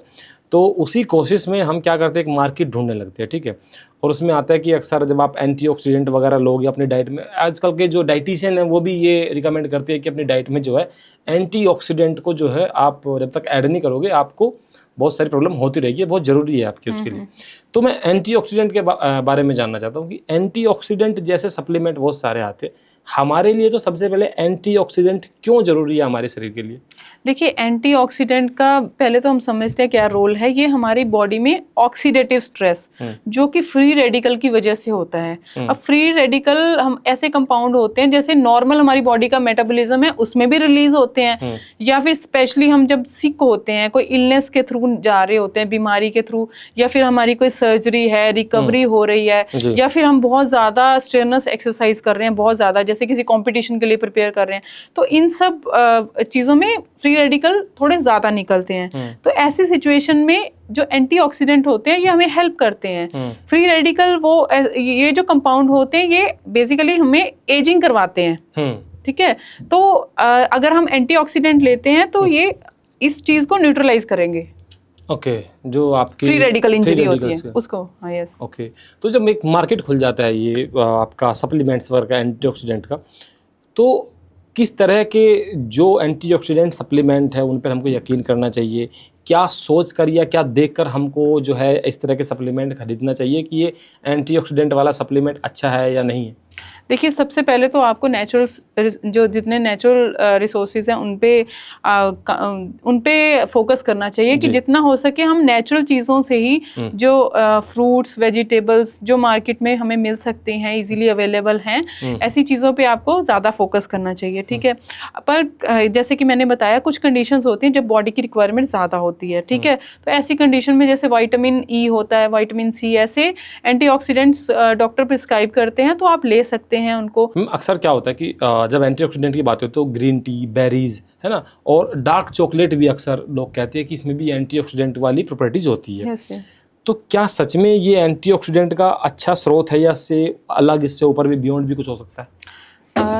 तो उसी कोशिश में हम क्या करते हैं, एक मार्केट ढूंढने लगते हैं, ठीक है। और उसमें आता है कि अक्सर जब आप एंटीऑक्सीडेंट वगैरह लोगे अपनी डाइट में, आजकल के जो डाइटिशियन हैं वो भी ये रिकमेंड करते हैं कि अपनी डाइट में जो है एंटीऑक्सीडेंट को जो है आप जब तक ऐड नहीं करोगे आपको बहुत सारी प्रॉब्लम होती रहेगी, बहुत ज़रूरी है आपके उसके लिए। तो मैं एंटीऑक्सीडेंट के बारे में जानना चाहता हूँ कि एंटीऑक्सीडेंट जैसे सप्लीमेंट बहुत सारे आते हैं, हमारे लिए तो सबसे पहले एंटीऑक्सीडेंट क्यों ज़रूरी है हमारे शरीर के लिए? देखिए, एंटीऑक्सीडेंट का पहले तो हम समझते हैं क्या रोल है। ये हमारी बॉडी में ऑक्सीडेटिव स्ट्रेस जो कि फ्री रेडिकल की वजह से होता है। अब फ्री रेडिकल हम ऐसे कंपाउंड होते हैं जैसे नॉर्मल हमारी बॉडी का मेटाबॉलिज्म है उसमें भी रिलीज होते हैं, या फिर स्पेशली हम जब सिक होते हैं, कोई इलनेस के थ्रू जा रहे होते हैं, बीमारी के थ्रू, या फिर हमारी कोई सर्जरी है, रिकवरी हो रही है, या फिर हम बहुत ज़्यादा स्ट्रेनस एक्सरसाइज कर रहे हैं, बहुत ज़्यादा जैसे किसी कॉम्पिटिशन के लिए प्रिपेयर कर रहे हैं, तो इन सब चीज़ों में फ्री रेडिकल थोड़े ज़्यादा निकलते हैं। तो ऐसी सिचुएशन में जो एंटीऑक्सीडेंट होते हैं ये हमें हेल्प करते हैं। फ्री रेडिकल ये जो कंपाउंड होते हैं ये बेसिकली हमें एजिंग करवाते हैं। ठीक है, तो अगर हम एंटीऑक्सीडेंट लेते हैं तो ये इस चीज़ को न्यूट्रलाइज करेंगे। ओके, जो आपकी फ्री रेडिकल इंजरी होती है उसको। हाँ, यस। ओके, तो जब एक मार्केट खुल जाता है ये आपका सप्लीमेंट्स वर्क का एंटीऑक्सीडेंट का, तो किस तरह के जो एंटीऑक्सीडेंट सप्लीमेंट है उन पर हमको यकीन करना चाहिए? क्या सोच कर या क्या देखकर हमको जो है इस तरह के सप्लीमेंट खरीदना चाहिए कि ये एंटीऑक्सीडेंट वाला सप्लीमेंट अच्छा है या नहीं है? देखिए, सबसे पहले तो आपको नेचुरल जो जितने नेचुरल रिसोर्सेज हैं उन पे फोकस करना चाहिए कि जितना हो सके हम नेचुरल चीज़ों से ही जो फ्रूट्स वेजिटेबल्स जो मार्केट में हमें मिल सकते हैं, इजीली अवेलेबल हैं, ऐसी चीज़ों पे आपको ज़्यादा फोकस करना चाहिए। ठीक है, पर जैसे कि मैंने बताया कुछ कंडीशंस होती हैं जब बॉडी की रिक्वायरमेंट ज़्यादा होती है। ठीक है, तो ऐसी कंडीशन में जैसे विटामिन ई होता है, विटामिन सी, ऐसे एंटीऑक्सीडेंट्स डॉक्टर प्रिस्क्राइब करते हैं तो आप ले सकते हैं उनको। अक्सर क्या होता है कि जब एंटीऑक्सीडेंट की बात होती है तो ग्रीन टी, बेरीज, है ना, और डार्क चॉकलेट भी अक्सर लोग कहते हैं कि इसमें भी एंटीऑक्सीडेंट वाली प्रॉपर्टीज होती है। Yes, yes. तो क्या सच में ये एंटीऑक्सीडेंट का अच्छा स्रोत है या इससे अलग, इससे ऊपर भी बियॉन्ड भी कुछ हो सकता है?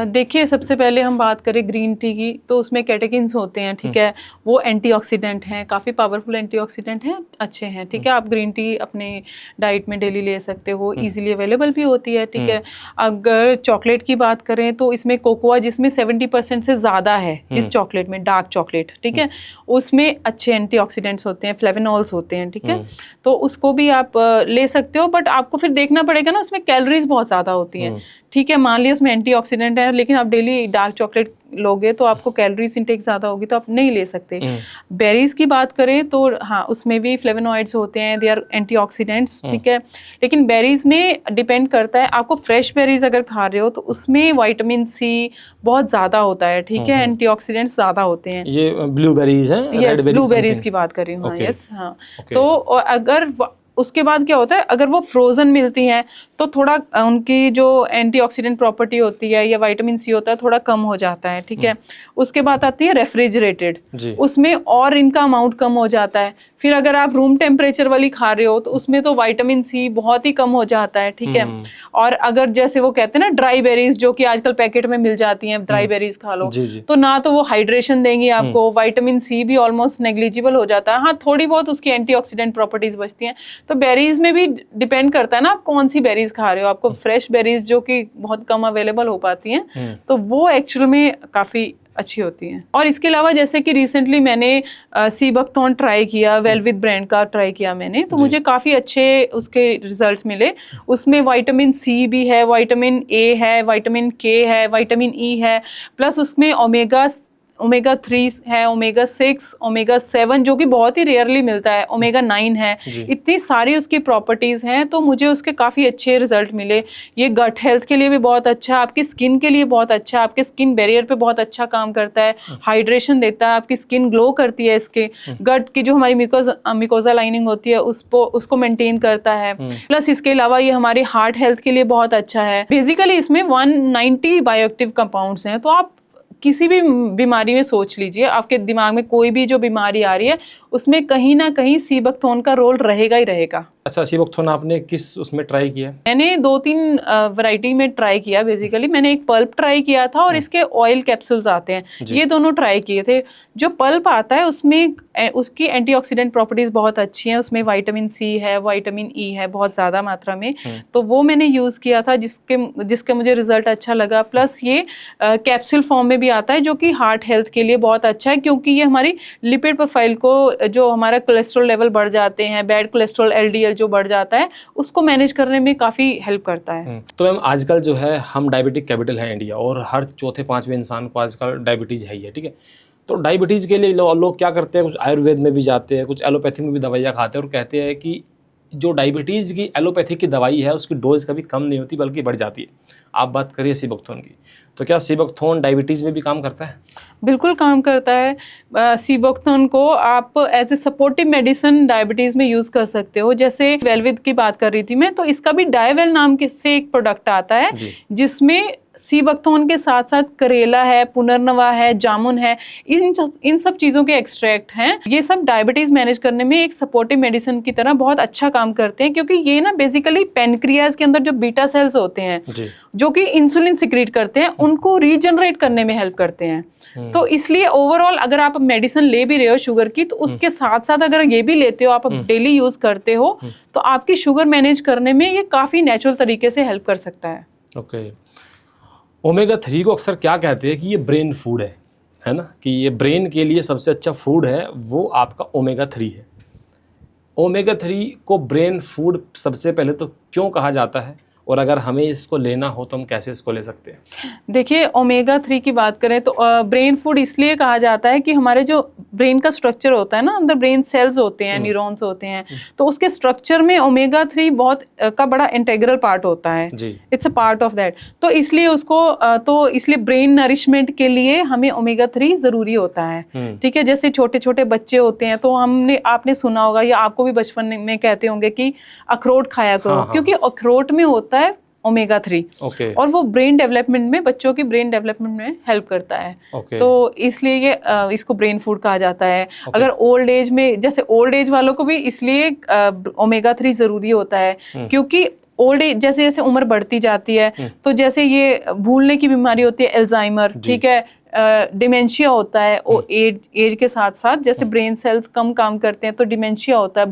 देखिए, सबसे पहले हम बात करें ग्रीन टी की तो उसमें कैटेकिन्स होते हैं। ठीक है, वो एंटीऑक्सीडेंट हैं, काफ़ी पावरफुल एंटीऑक्सीडेंट हैं, अच्छे हैं। ठीक है, आप ग्रीन टी अपने डाइट में डेली ले सकते हो, इजीली अवेलेबल भी होती है। ठीक है, अगर चॉकलेट की बात करें तो इसमें कोकोआ जिसमें 70% से ज़्यादा है, जिस चॉकलेट में, डार्क चॉकलेट, ठीक है, उसमें अच्छे एंटीऑक्सीडेंट्स होते हैं, फ्लेवोनॉल्स होते हैं। ठीक है, तो उसको भी आप ले सकते हो, बट आपको फिर देखना पड़ेगा ना, उसमें कैलोरीज बहुत ज़्यादा होती हैं। ठीक है, मान लिया उसमें एंटीऑक्सीडेंट है लेकिन आप डेली डार्क चॉकलेट लोगे तो आपको कैलोरीज इंटेक ज़्यादा होगी तो आप नहीं ले सकते। बेरीज की बात करें तो हाँ, उसमें भी फ्लेवोनॉइड्स होते हैं, दे आर एंटीऑक्सीडेंट्स। ठीक है, लेकिन बेरीज में डिपेंड करता है, आपको फ्रेश बेरीज अगर खा रहे हो तो उसमें विटामिन सी बहुत ज़्यादा होता है। ठीक है, एंटीऑक्सीडेंट्स ज़्यादा होते हैं। ये ब्लूबेरीज हैं? यस, ब्लूबेरीज की बात कर रही हूँ। हाँ, यस, हाँ। तो अगर उसके बाद क्या होता है, अगर वो फ्रोजन मिलती हैं तो थोड़ा उनकी जो एंटीऑक्सीडेंट प्रॉपर्टी होती है या विटामिन सी होता है थोड़ा कम हो जाता है। ठीक है, उसके बाद आती है रेफ्रिजरेटेड, उसमें और इनका अमाउंट कम हो जाता है। फिर अगर आप रूम टेम्परेचर वाली खा रहे हो तो उसमें तो विटामिन सी बहुत ही कम हो जाता है। ठीक है, और अगर जैसे वो कहते हैं ना ड्राई बेरीज जो कि आजकल पैकेट में मिल जाती हैं, ड्राई बेरीज खा लो, तो ना तो वो हाइड्रेशन देंगी आपको, विटामिन सी भी ऑलमोस्ट नेग्लिजिबल हो जाता है। हाँ, थोड़ी बहुत उसकी एंटीऑक्सीडेंट प्रॉपर्टीज बचती हैं। तो बेरीज में भी डिपेंड करता है ना आप कौन सी बेरीज खा रहे हो। आपको फ्रेश बेरीज जो कि बहुत कम अवेलेबल हो पाती हैं तो वो एक्चुअल में काफ़ी अच्छी होती हैं। और इसके अलावा जैसे कि रिसेंटली मैंने सी बकथॉर्न ट्राई किया, वेलविथ ब्रांड का ट्राई किया मैंने, तो मुझे काफ़ी अच्छे उसके रिजल्ट्स मिले। उसमें विटामिन सी भी है, विटामिन ए है, विटामिन के है, विटामिन ई है, प्लस उसमें ओमेगा 3 है, ओमेगा 6, ओमेगा 7 जो कि बहुत ही रेयरली मिलता है, ओमेगा 9 है। इतनी सारी उसकी प्रॉपर्टीज़ हैं तो मुझे उसके काफ़ी अच्छे रिजल्ट मिले। ये गट हेल्थ के लिए भी बहुत अच्छा है, आपकी स्किन के लिए बहुत अच्छा है, आपके स्किन बैरियर पे बहुत अच्छा काम करता है, हाइड्रेशन देता है, आपकी स्किन ग्लो करती है। इसके गट की जो हमारी मिकोजा लाइनिंग होती है उसको मेंटेन करता है। प्लस इसके अलावा ये हमारे हार्ट हेल्थ के लिए बहुत अच्छा है। बेसिकली इसमें 190 बायोएक्टिव कंपाउंड्स हैं। तो आप किसी भी बीमारी में सोच लीजिए, आपके दिमाग में कोई भी जो बीमारी आ रही है उसमें कहीं ना कहीं सी बकथॉर्न का रोल रहेगा ही रहेगा। अच्छा, सीबोक्थोन आपने किस उसमें ट्राई किया? मैंने 2-3 वैरायटी में ट्राई किया बेसिकली। मैंने एक पल्प ट्राई किया था और इसके ऑयल कैप्सूल्स आते हैं, ये दोनों ट्राई किए थे। जो पल्प आता है उसमें उसकी एंटीऑक्सीडेंट प्रॉपर्टीज बहुत अच्छी हैं, उसमें विटामिन सी है, विटामिन ई है बहुत ज़्यादा मात्रा में, तो वो मैंने यूज़ किया था जिसके मुझे रिजल्ट अच्छा लगा। प्लस ये कैप्सूल फॉर्म में भी आता है जो कि हार्ट हेल्थ के लिए बहुत अच्छा है, क्योंकि ये हमारी लिपिड प्रोफाइल को, जो हमारा कोलेस्ट्रॉल लेवल बढ़ जाते हैं, बैड कोलेस्ट्रॉल एलडीएल जो बढ़ जाता है, उसको मैनेज करने में काफ़ी हेल्प करता है। तो मैम आजकल जो है हम डायबिटिक कैपिटल है इंडिया, और हर चौथे पांचवें इंसान को आजकल डायबिटीज़ है ही है, ठीक है। तो डायबिटीज़ के लिए लोग क्या करते हैं, कुछ आयुर्वेद में भी जाते हैं, कुछ एलोपैथी में भी दवाइयाँ खाते हैं और कहते हैं कि जो डायबिटीज़ की एलोपैथी की दवाई है उसकी डोज कभी कम नहीं होती बल्कि बढ़ जाती है। आप बात करिए सीबोक्थोन की, तो क्या सीबोक्थोन डायबिटीज़ में भी काम करता है? बिल्कुल काम करता है। सीबोक्थोन को आप as a supportive medicine diabetes में यूज़ कर सकते हो। जैसे वेलविद की बात कर रही थी मैं, तो इसका भी डायवेल नाम से एक प्रोडक्ट आता है जिसमें सीबोक्थोन के साथ साथ करेला है, पुनर्नवा है, जामुन है, इन सब चीज़ों के एक्सट्रैक्ट हैं। ये सब डायबिटीज़ मैनेज करने में एक सपोर्टिव मेडिसिन की तरह बहुत अच्छा काम करते हैं, क्योंकि ये ना बेसिकली पेनक्रियाज के अंदर जो बीटा सेल्स होते हैं जो कि इंसुलिन सिक्रीट करते हैं, उनको रीजनरेट करने में हेल्प करते हैं। तो इसलिए ओवरऑल अगर आप मेडिसिन ले भी रहे हो शुगर की, तो उसके साथ साथ अगर ये भी लेते हो, आप डेली यूज़ करते हो, तो आपकी शुगर मैनेज करने में ये काफ़ी नेचुरल तरीके से हेल्प कर सकता है। ओके। ओमेगा 3 को अक्सर क्या कहते हैं कि ये ब्रेन फूड है ना, कि ये ब्रेन के लिए सबसे अच्छा फूड है, वो आपका ओमेगा 3 है। ओमेगा 3 को ब्रेन फूड सबसे पहले तो क्यों कहा जाता है, और अगर हमें इसको लेना हो तो हम कैसे इसको ले सकते हैं? देखिए, ओमेगा 3 की बात करें तो ब्रेन फूड इसलिए कहा जाता है कि हमारे जो ब्रेन का स्ट्रक्चर होता है ना, अंदर ब्रेन सेल्स होते हैं, न्यूरॉन्स होते हैं, तो उसके स्ट्रक्चर में ओमेगा 3 बहुत का बड़ा इंटेग्रल पार्ट होता है। It's a part of that. तो इसलिए इसलिए ब्रेन नरिशमेंट के लिए हमें ओमेगा 3 ज़रूरी होता है। ठीक है, जैसे छोटे छोटे बच्चे होते हैं, तो आपने सुना होगा या आपको भी बचपन में कहते होंगे कि अखरोट खाया करो, क्योंकि अखरोट में होता है ओमेगा 3 और वो ब्रेन डेवलपमेंट में, बच्चों की ब्रेन डेवलपमेंट में हेल्प करता है। तो इसलिए ये इसको ब्रेन फूड कहा जाता है। अगर ओल्ड एज में, जैसे ओल्ड एज वालों को भी इसलिए ओमेगा 3 जरूरी होता है, क्योंकि ओल्ड एज जैसे जैसे उम्र बढ़ती जाती है, तो जैसे ये भूलने की बीमारी होती है, एल्जाइमर, ठीक है, डिमेंशिया होता है, वो एज के साथ साथ जैसे ब्रेन सेल्स कम काम करते हैं तो डिमेंशिया होता है,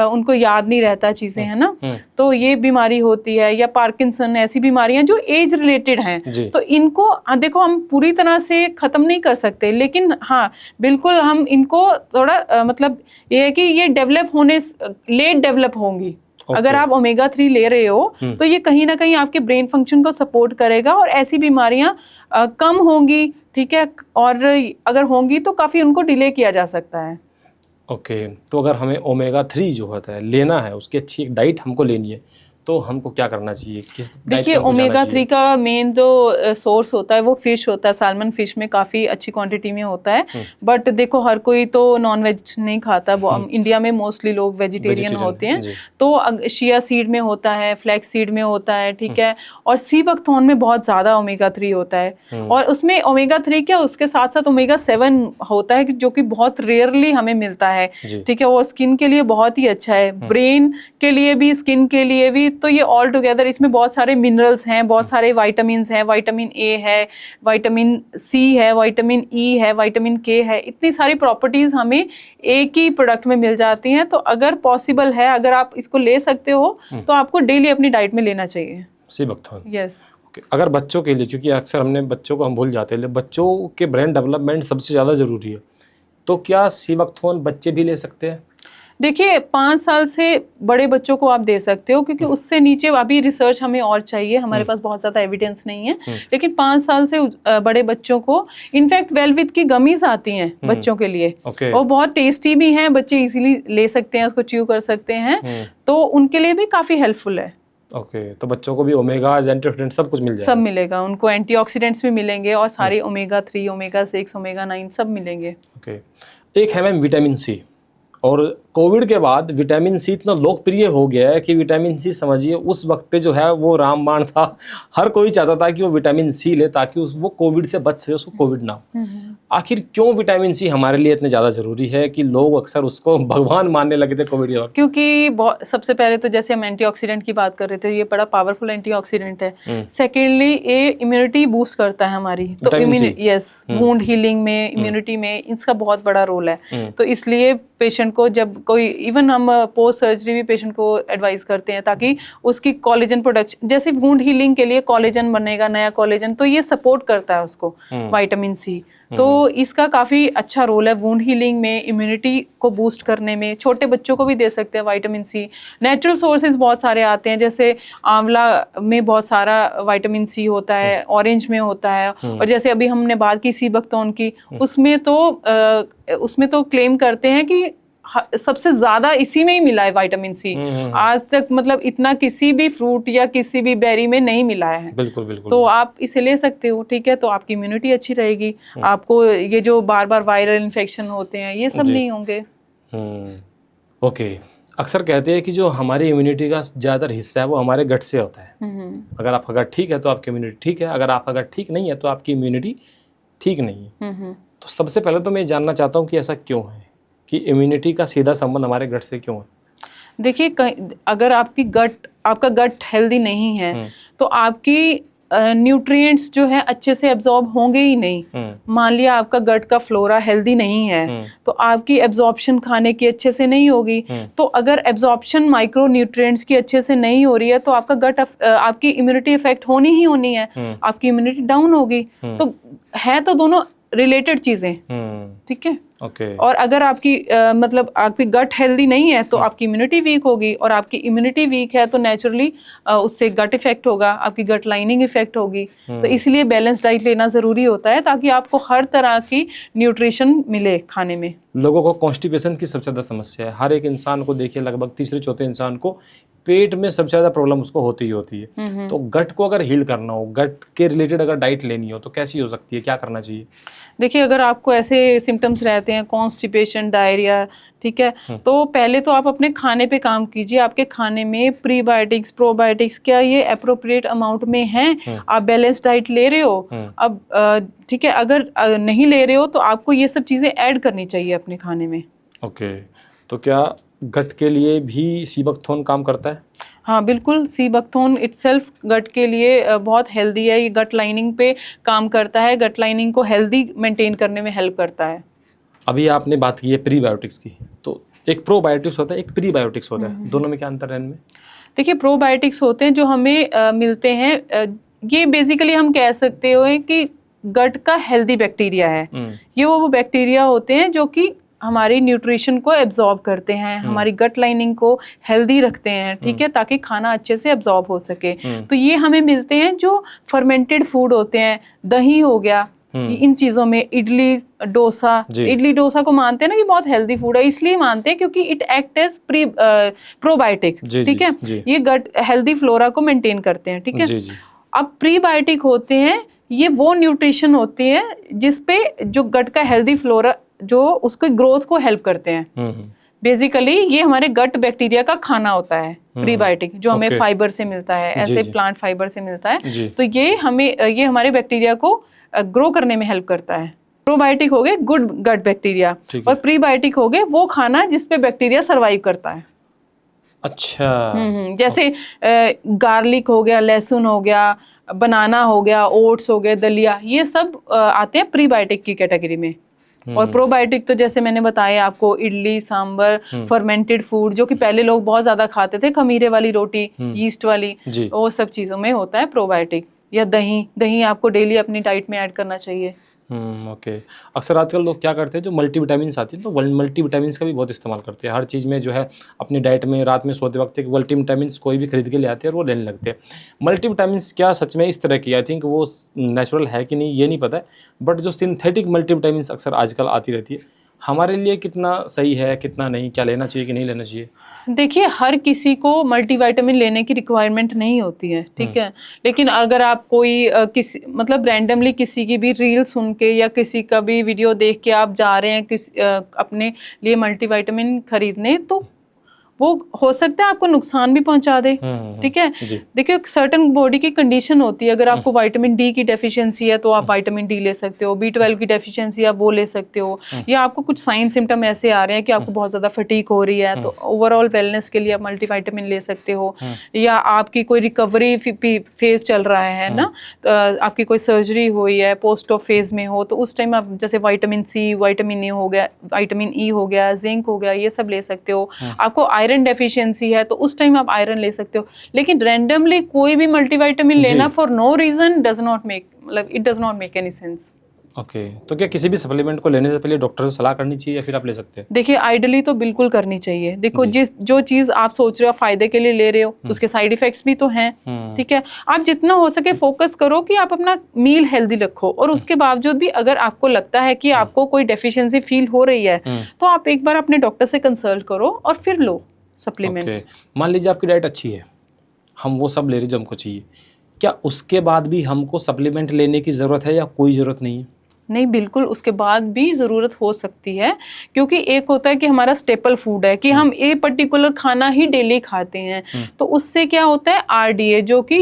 उनको याद नहीं रहता चीज़ें, है ना, तो ये बीमारी होती है। या पार्किंसन, ऐसी बीमारियां जो एज रिलेटेड हैं, तो इनको देखो हम पूरी तरह से ख़त्म नहीं कर सकते, लेकिन हाँ बिल्कुल हम इनको थोड़ा मतलब ये है कि ये डेवलप होने लेट डेवलप होंगी। अगर आप ओमेगा 3 ले रहे हो तो ये कहीं ना कहीं आपके ब्रेन फंक्शन को सपोर्ट करेगा और ऐसी बीमारियां कम होंगी, ठीक है, और अगर होंगी तो काफ़ी उनको डिले किया जा सकता है। ओके। तो अगर हमें ओमेगा 3 जो होता है लेना है, उसकी अच्छी एक डाइट हमको लेनी है, तो हमको क्या करना चाहिए? किस देखिए, ओमेगा 3 का मेन जो सोर्स होता है वो फिश होता है। साल्मन फिश में काफ़ी अच्छी क्वांटिटी में होता है, बट देखो हर कोई तो नॉन वेज नहीं खाता। इंडिया में मोस्टली लोग वेजिटेरियन होते हैं, तो शिया सीड में होता है, फ्लैक्स सीड में होता है, ठीक है, और सीबकथॉर्न में बहुत ज़्यादा ओमेगा 3 होता है। और उसमें ओमेगा 3 क्या, उसके साथ साथ ओमेगा 7 होता है जो कि बहुत रेयरली हमें मिलता है, ठीक है, और स्किन के लिए बहुत ही अच्छा है, ब्रेन के लिए भी, स्किन के लिए भी। तो ये ऑल टुगेदर इसमें बहुत सारे मिनरल्स हैं, बहुत सारे विटामिन्स हैं, विटामिन ए है, विटामिन सी है, विटामिन ई है, विटामिन के है, इतनी सारी प्रॉपर्टीज हमें एक ही प्रोडक्ट में मिल जाती हैं। तो अगर पॉसिबल है, अगर आप इसको ले सकते हो तो आपको डेली अपनी डाइट में लेना चाहिए सीबकथॉर्न। यस। अगर बच्चों के लिए, क्योंकि अक्सर हमने बच्चों को हम भूल जाते हैं, बच्चों के ब्रेन डेवलपमेंट सबसे ज़्यादा ज़रूरी है, तो क्या सीबकथॉर्न बच्चे भी ले सकते हैं? देखिए, 5 साल से बड़े बच्चों को आप दे सकते हो, क्योंकि उससे नीचे अभी रिसर्च हमें और चाहिए, हमारे पास बहुत ज़्यादा एविडेंस नहीं है। लेकिन 5 साल से बड़े बच्चों को, इनफैक्ट वेलविद की गमीज आती हैं बच्चों के लिए, और बहुत टेस्टी भी हैं, बच्चे इजीली ले सकते हैं, उसको च्यू कर सकते हैं, तो उनके लिए भी काफ़ी हेल्पफुल है। ओके। तो बच्चों को भी ओमेगाज, एंटीऑक्सीडेंट सब कुछ मिल जाएगा? सब मिलेगा, उनको एंटीऑक्सीडेंट्स भी मिलेंगे और सारे ओमेगा 3, ओमेगा 6, ओमेगा 9 सब मिलेंगे। ओके। एक है मैम विटामिन सी, और कोविड के बाद विटामिन सी इतना लोकप्रिय हो गया है कि विटामिन सी समझिए उस वक्त पे जो है वो रामबाण था। हर कोई चाहता था कि वो विटामिन सी ले ताकि वो कोविड से बच सके, उसको कोविड ना हो। आखिर क्यों विटामिन सी हमारे लिए इतने ज़्यादा ज़रूरी है कि लोग अक्सर उसको भगवान मानने लगे थे कोविड के वक्त? क्योंकि सबसे पहले तो जैसे हम एंटीऑक्सीडेंट की बात कर रहे थे, ये बड़ा पावरफुल एंटीऑक्सीडेंट है। सेकेंडली ये इम्यूनिटी बूस्ट करता है हमारी, तो वुंड हीलिंग में, इम्यूनिटी में इसका बहुत बड़ा रोल है। तो इसलिए पेशेंट को जब कोई, इवन हम पोस्ट सर्जरी भी पेशेंट को एडवाइस करते हैं ताकि उसकी कोलेजन प्रोडक्शन, जैसे वुंड हीलिंग के लिए कोलेजन बनेगा, नया कोलेजन, तो ये सपोर्ट करता है उसको विटामिन सी। तो इसका काफ़ी अच्छा रोल है वुंड हीलिंग में, इम्यूनिटी को बूस्ट करने में। छोटे बच्चों को भी दे सकते हैं विटामिन सी। नेचुरल सोर्सेज बहुत सारे आते हैं, जैसे आंवला में बहुत सारा विटामिन सी होता है, ऑरेंज में होता है, और जैसे अभी हमने बात की सीबकथॉर्न की, उसमें तो क्लेम करते हैं कि सबसे ज्यादा इसी में ही मिला है विटामिन सी। आज तक मतलब इतना किसी भी फ्रूट या किसी भी बेरी में नहीं मिला है। बिल्कुल बिल्कुल। तो आप इसे ले सकते हो, ठीक है, तो आपकी इम्यूनिटी अच्छी रहेगी, आपको ये जो बार बार वायरल इन्फेक्शन होते हैं ये सब नहीं होंगे। ओके। अक्सर कहते हैं कि जो हमारी इम्यूनिटी का ज़्यादातर हिस्सा है वो हमारे गट से होता है। अगर आपका गट ठीक है तो आपकी इम्यूनिटी ठीक है, अगर आपका गट ठीक नहीं है तो आपकी इम्यूनिटी ठीक नहीं है। तो सबसे पहले तो मैं जानना चाहता हूँ कि ऐसा क्यों है कि इम्यूनिटी का सीधा संबंध हमारे गट से क्यों है? देखिए, अगर आपका गट हेल्दी नहीं है तो आपकी न्यूट्रिएंट्स जो है अच्छे से एब्जॉर्ब होंगे ही नहीं। मान लिया आपका गट का फ्लोरा हेल्दी नहीं है तो आपकी एब्जॉर्प्शन खाने की अच्छे से नहीं होगी। तो अगर एब्जॉर्प्शन माइक्रो न्यूट्रिएंट्स की अच्छे से नहीं हो रही है तो आपकी इम्यूनिटी इफेक्ट होनी ही होनी है, आपकी इम्यूनिटी डाउन होगी। तो है तो दोनों रिलेटेड चीजें, ठीक है। और अगर आपकी गट हेल्दी नहीं है तो आपकी इम्यूनिटी वीक होगी, और आपकी इम्यूनिटी वीक है तो नेचुरली उससे गट इफेक्ट होगा, आपकी गट लाइनिंग इफेक्ट होगी। तो इसलिए बैलेंस डाइट लेना ज़रूरी होता है ताकि आपको हर तरह की न्यूट्रिशन मिले खाने में। लोगों को कॉन्स्टिपेशन की सबसे ज़्यादा समस्या है। हर एक इंसान को देखिए, लगभग तीसरे चौथे इंसान को पेट में सबसे ज़्यादा प्रॉब्लम उसको होती ही होती है। तो गट को अगर हील करना हो, गट के रिलेटेड अगर डाइट लेनी हो तो कैसी हो सकती है, क्या करना चाहिए? देखिए, अगर आपको ऐसे सिम्टम्स रहते हैं, कॉन्स्टिपेशन, डायरिया, ठीक है, तो पहले तो आप अपने खाने पे काम कीजिए। आपके खाने में प्रीबायोटिक्स, प्रोबायोटिक्स क्या ये अप्रोप्रिएट अमाउंट में हैं? आप बैलेंस डाइट ले रहे हो? अब ठीक है, अगर नहीं ले रहे हो तो आपको ये सब चीज़ें ऐड करनी चाहिए अपने खाने में। ओके। तो क्या गट के लिए भी सीबकथॉर्न काम करता है? हाँ बिल्कुल, सीबकथॉर्न इटसेल्फ गट के लिए बहुत हेल्दी है। ये गट लाइनिंग पे काम करता है, गट लाइनिंग को हेल्दी मेंटेन करने में हेल्प करता है। अभी आपने बात की है प्रीबायोटिक्स की, तो एक प्रोबायोटिक्स होता है, एक प्रीबायोटिक्स होता है, दोनों में क्या अंतर है इनमें? देखिए, प्रोबायोटिक्स होते हैं जो हमें मिलते हैं, ये बेसिकली हम कह सकते हो कि गट का हेल्दी बैक्टीरिया है। ये वो बैक्टीरिया होते हैं जो कि हमारी न्यूट्रिशन को एब्जॉर्ब करते हैं, हमारी गट लाइनिंग को हेल्दी रखते हैं, ठीक है, ताकि खाना अच्छे से एब्जॉर्ब हो सके। तो ये हमें मिलते हैं जो फर्मेंटेड फूड होते हैं, दही हो गया, इन चीज़ों में, इडली डोसा को मानते हैं ना कि बहुत हेल्दी फूड है, इसलिए मानते हैं क्योंकि इट एक्ट एज प्रोबायोटिक, ठीक है। ये गट हेल्दी फ्लोरा को मेंटेन करते हैं, ठीक है। अब प्रीबायोटिक होते हैं, ये वो न्यूट्रिशन होती है जिसपे जो गट का हेल्दी फ्लोरा जो उसके ग्रोथ को हेल्प करते हैं। बेसिकली ये हमारे गट बैक्टीरिया का खाना होता है प्रीबायोटिक, जो हमें फाइबर से मिलता है, ऐसे प्लांट फाइबर से मिलता है। तो ये हमारे बैक्टीरिया को ग्रो करने में हेल्प करता है। प्रोबायोटिक हो गए गुड गट बैक्टीरिया, और प्रीबायोटिक हो गए वो खाना जिसपे बैक्टीरिया सर्वाइव करता है। अच्छा। जैसे गार्लिक हो गया, लहसुन हो गया, बनाना हो गया, ओट्स हो गए, दलिया, ये सब आते हैं प्रीबायोटिक की कैटेगरी में। और प्रोबायोटिक तो जैसे मैंने बताया आपको, इडली, सांबर, फर्मेंटेड फूड जो कि पहले लोग बहुत ज्यादा खाते थे, खमीरे वाली रोटी, यीस्ट वाली, वो सब चीजों में होता है प्रोबायोटिक। या दही आपको डेली अपनी डाइट में ऐड करना चाहिए। ओके। अक्सर आजकल लोग क्या करते हैं, जो मल्टीविटामिन आती है तो मल्टीविटामिन का भी बहुत इस्तेमाल करते हैं हर चीज़ में, जो है अपनी डाइट में रात में सोते वक्त एक मल्टीविटामिन कोई भी खरीद के ले आते हैं और वो लेने लगते हैं। मल्टीविटामिन क्या सच में इस तरह की, आई थिंक वो नेचुरल है कि नहीं ये नहीं पता है, बट जो सिंथेटिक मल्टीविटामिन अक्सर आजकल आती रहती है हमारे लिए कितना सही है, कितना नहीं, क्या लेना चाहिए कि नहीं लेना चाहिए? देखिए, हर किसी को मल्टीविटामिन लेने की रिक्वायरमेंट नहीं होती है, ठीक है। लेकिन अगर आप कोई किसी मतलब रैंडमली किसी की भी रील सुन के या किसी का भी वीडियो देख के आप जा रहे हैं अपने लिए मल्टीविटामिन खरीदने, तो वो हो सकता है आपको नुकसान भी पहुंचा दे, ठीक है। देखिए, सर्टन बॉडी की कंडीशन होती है। अगर आपको विटामिन डी की डेफिशिएंसी है तो आप विटामिन डी ले सकते हो, B12 की डेफिशिएंसी है वो ले सकते हो, या आपको कुछ साइन सिम्टम ऐसे आ रहे हैं कि आपको बहुत ज़्यादा फटीग हो रही है तो ओवरऑल वेलनेस के लिए आप मल्टीविटामिन ले सकते हो, या आपकी कोई रिकवरी फेज चल रहा है ना, आपकी कोई सर्जरी हुई है, पोस्ट ऑफ फेज में हो, तो उस टाइम आप जैसे विटामिन सी, विटामिन ए हो गया, विटामिन ई हो गया, जिंक हो गया, ये सब ले सकते हो। आपको आयरन डेफिशिएंसी है तो उस टाइम आप आयरन ले सकते हो। लेकिन रैंडमली कोई भी मल्टीविटामिन लेना for no reason does not make, मतलब it does not make any sense. Okay, तो क्या किसी भी सप्लीमेंट को लेने से पहले डॉक्टर से सलाह करनी चाहिए या फिर आप ले सकते हैं? देखिए, आइडियली तो बिल्कुल करनी चाहिए। देखो, जो चीज आप सोच रहे हो फायदे के लिए ले रहे हो, उसके साइड इफेक्ट्स भी तो हैं, ठीक है। आप जितना हो सके फोकस करो कि आप अपना मील हेल्दी रखो, और उसके बावजूद भी अगर आपको लगता है कि आपको कोई डेफिशिएंसी फील हो रही है तो आप एक बार अपने डॉक्टर से कंसल्ट करो और फिर लो सप्लीमेंट्स। मान लीजिए आपकी डाइट अच्छी है, हम वो सब ले रहे जो हमको चाहिए, क्या उसके बाद भी हमको सप्लीमेंट लेने की ज़रूरत है या कोई ज़रूरत नहीं है? नहीं, बिल्कुल उसके बाद भी ज़रूरत हो सकती है, क्योंकि एक होता है कि हमारा स्टेपल फूड है कि हम एक पर्टिकुलर खाना ही डेली खाते हैं, तो उससे क्या होता है RDA जो कि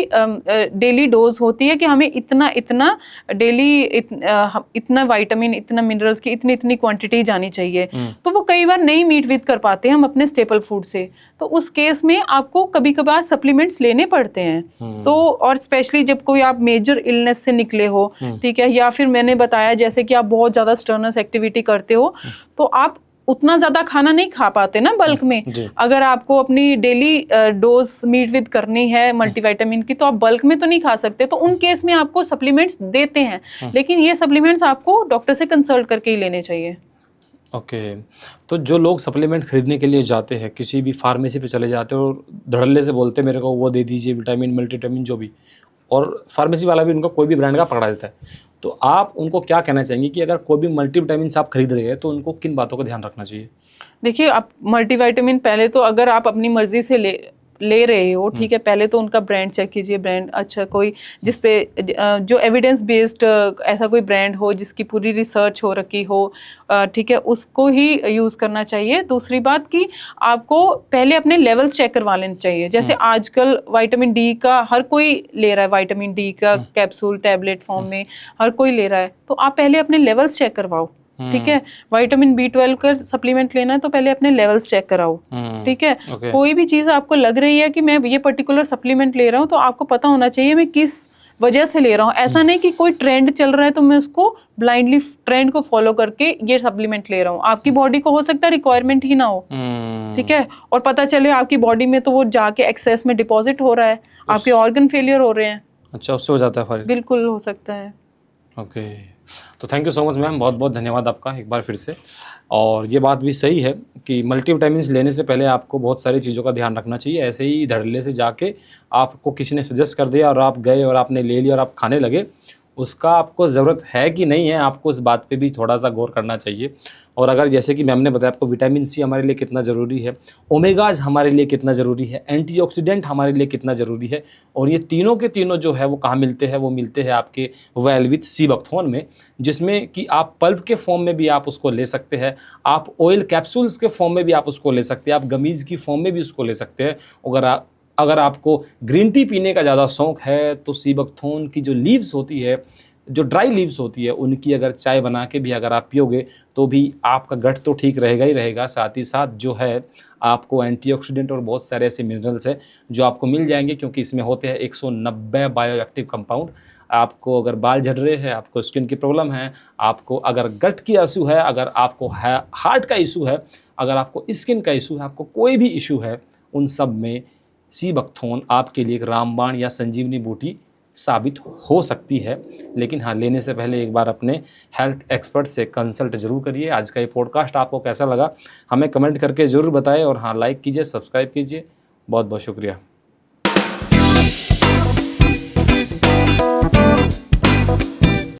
डेली डोज होती है कि हमें इतना इतना डेली इतना विटामिन, इतना मिनरल्स की इतनी इतनी क्वांटिटी जानी चाहिए, तो वो कई बार नहीं मीट विद कर पाते हम अपने स्टेपल फूड से, तो उस केस में आपको कभी कभार सप्लीमेंट्स लेने पड़ते हैं। तो और स्पेशली जब कोई आप मेजर इलनेस से निकले हो, ठीक है, या फिर मैंने बताया जैसे कि आप बहुत ज्यादा स्टर्नस एक्टिविटी करते हो, तो आप उतना ज्यादा खाना नहीं खा पाते ना बल्क में। अगर आपको अपनी डेली डोज मीट विद करनी है मल्टीविटामिन की, तो आप बल्क में तो नहीं खा सकते, तो उन केस में आपको सप्लीमेंट्स देते हैं, लेकिन ये सप्लीमेंट्स आपको डॉक्टर से कंसल्ट करके ही लेने चाहिए। ओके, तो जो लोग सप्लीमेंट खरीदने के लिए जाते हैं, किसी भी फार्मेसी पे चले जाते हैं और धड़ल्ले से बोलते हैं मेरे को वो दे दीजिए विटामिन, मल्टीविटामिन जो भी, और फार्मेसी वाला भी उनको कोई भी ब्रांड का पकड़ा देता है, तो आप उनको क्या कहना चाहेंगे कि अगर कोई भी मल्टीविटामिन आप खरीद रहे हैं तो उनको किन बातों का ध्यान रखना चाहिए? देखिए, आप मल्टीविटामिन पहले तो अगर आप अपनी मर्जी से ले रहे हो, ठीक है, पहले तो उनका ब्रांड चेक कीजिए, ब्रांड अच्छा कोई जिसपे जो एविडेंस बेस्ड ऐसा कोई ब्रांड हो जिसकी पूरी रिसर्च हो रखी हो, ठीक है, उसको ही यूज़ करना चाहिए। दूसरी बात कि आपको पहले अपने लेवल्स चेक करवा लेने चाहिए। जैसे आजकल विटामिन डी का हर कोई ले रहा है, विटामिन डी का कैप्सूल टैबलेट फॉर्म में हर कोई ले रहा है, तो आप पहले अपने लेवल्स चेक करवाओ, ठीक है। विटामिन B12 का सप्लीमेंट लेना है तो पहले अपने लेवल्स चेक कराओ, ठीक है। कोई भी चीज़ आपको लग रही है कि मैं ये पर्टिकुलर सप्लीमेंट ले रहा हूँ, तो आपको पता होना चाहिए मैं किस वजह से ले रहा हूँ। ऐसा नहीं कि कोई ट्रेंड चल रहा है तो मैं उसको ब्लाइंडली ट्रेंड को फॉलो करके ये सप्लीमेंट ले रहा हूँ। आपकी बॉडी को हो सकता है रिक्वायरमेंट ही ना हो, ठीक है, और पता चले आपकी बॉडी में तो वो जाके एक्सेस में डिपॉजिट हो रहा है, आपके ऑर्गन फेलियर हो रहे हैं। अच्छा, उससे हो जाता है फर्क? बिल्कुल हो सकता है। ओके, तो thank you so much ma'am, बहुत बहुत धन्यवाद आपका एक बार फिर से। और ये बात भी सही है कि मल्टीविटामिन्स लेने से पहले आपको बहुत सारी चीज़ों का ध्यान रखना चाहिए। ऐसे ही धड़ल्ले से जाके आपको किसी ने सजेस्ट कर दिया और आप गए और आपने ले लिया और आप खाने लगे, उसका आपको ज़रूरत है कि नहीं है, आपको इस बात पे भी थोड़ा सा गौर करना चाहिए। और अगर जैसे कि मैम ने बताया आपको विटामिन सी हमारे लिए कितना ज़रूरी है, ओमेगाज हमारे लिए कितना ज़रूरी है, एंटीऑक्सीडेंट हमारे लिए कितना ज़रूरी है, और ये तीनों के तीनों जो है वो कहाँ मिलते हैं? वो मिलते हैं आपके वेल विथ सी बकथॉर्न में, जिसमें कि आप पल्प के फॉर्म में भी आप उसको ले सकते हैं, आप ऑयल कैप्सूल्स के फॉर्म में भी आप उसको ले सकते हैं, आप गमीज़ की फॉर्म में भी उसको ले सकते हैं। अगर आपको ग्रीन टी पीने का ज़्यादा शौक़ है तो सी बकथॉर्न की जो लीव्स होती है, जो ड्राई लीव्स होती है, उनकी अगर चाय बना के भी अगर आप पियोगे तो भी आपका गट तो ठीक रहेगा ही रहेगा, साथ ही साथ जो है आपको एंटीऑक्सीडेंट और बहुत सारे ऐसे मिनरल्स हैं जो आपको मिल जाएंगे, क्योंकि इसमें होते हैं 190 बायोएक्टिव कंपाउंड। आपको अगर बाल झड़ रहे हैं, आपको स्किन की प्रॉब्लम है, आपको अगर गट की इशू है, अगर आपको हार्ट का इशू है, अगर आपको स्किन का इशू है, आपको कोई भी इशू है, उन सब में सी बकथॉर्न आपके लिए एक रामबाण या संजीवनी बूटी साबित हो सकती है। लेकिन हाँ, लेने से पहले एक बार अपने हेल्थ एक्सपर्ट से कंसल्ट ज़रूर करिए। आज का ये पॉडकास्ट आपको कैसा लगा हमें कमेंट करके ज़रूर बताएं, और हाँ, लाइक कीजिए, सब्सक्राइब कीजिए। बहुत बहुत शुक्रिया।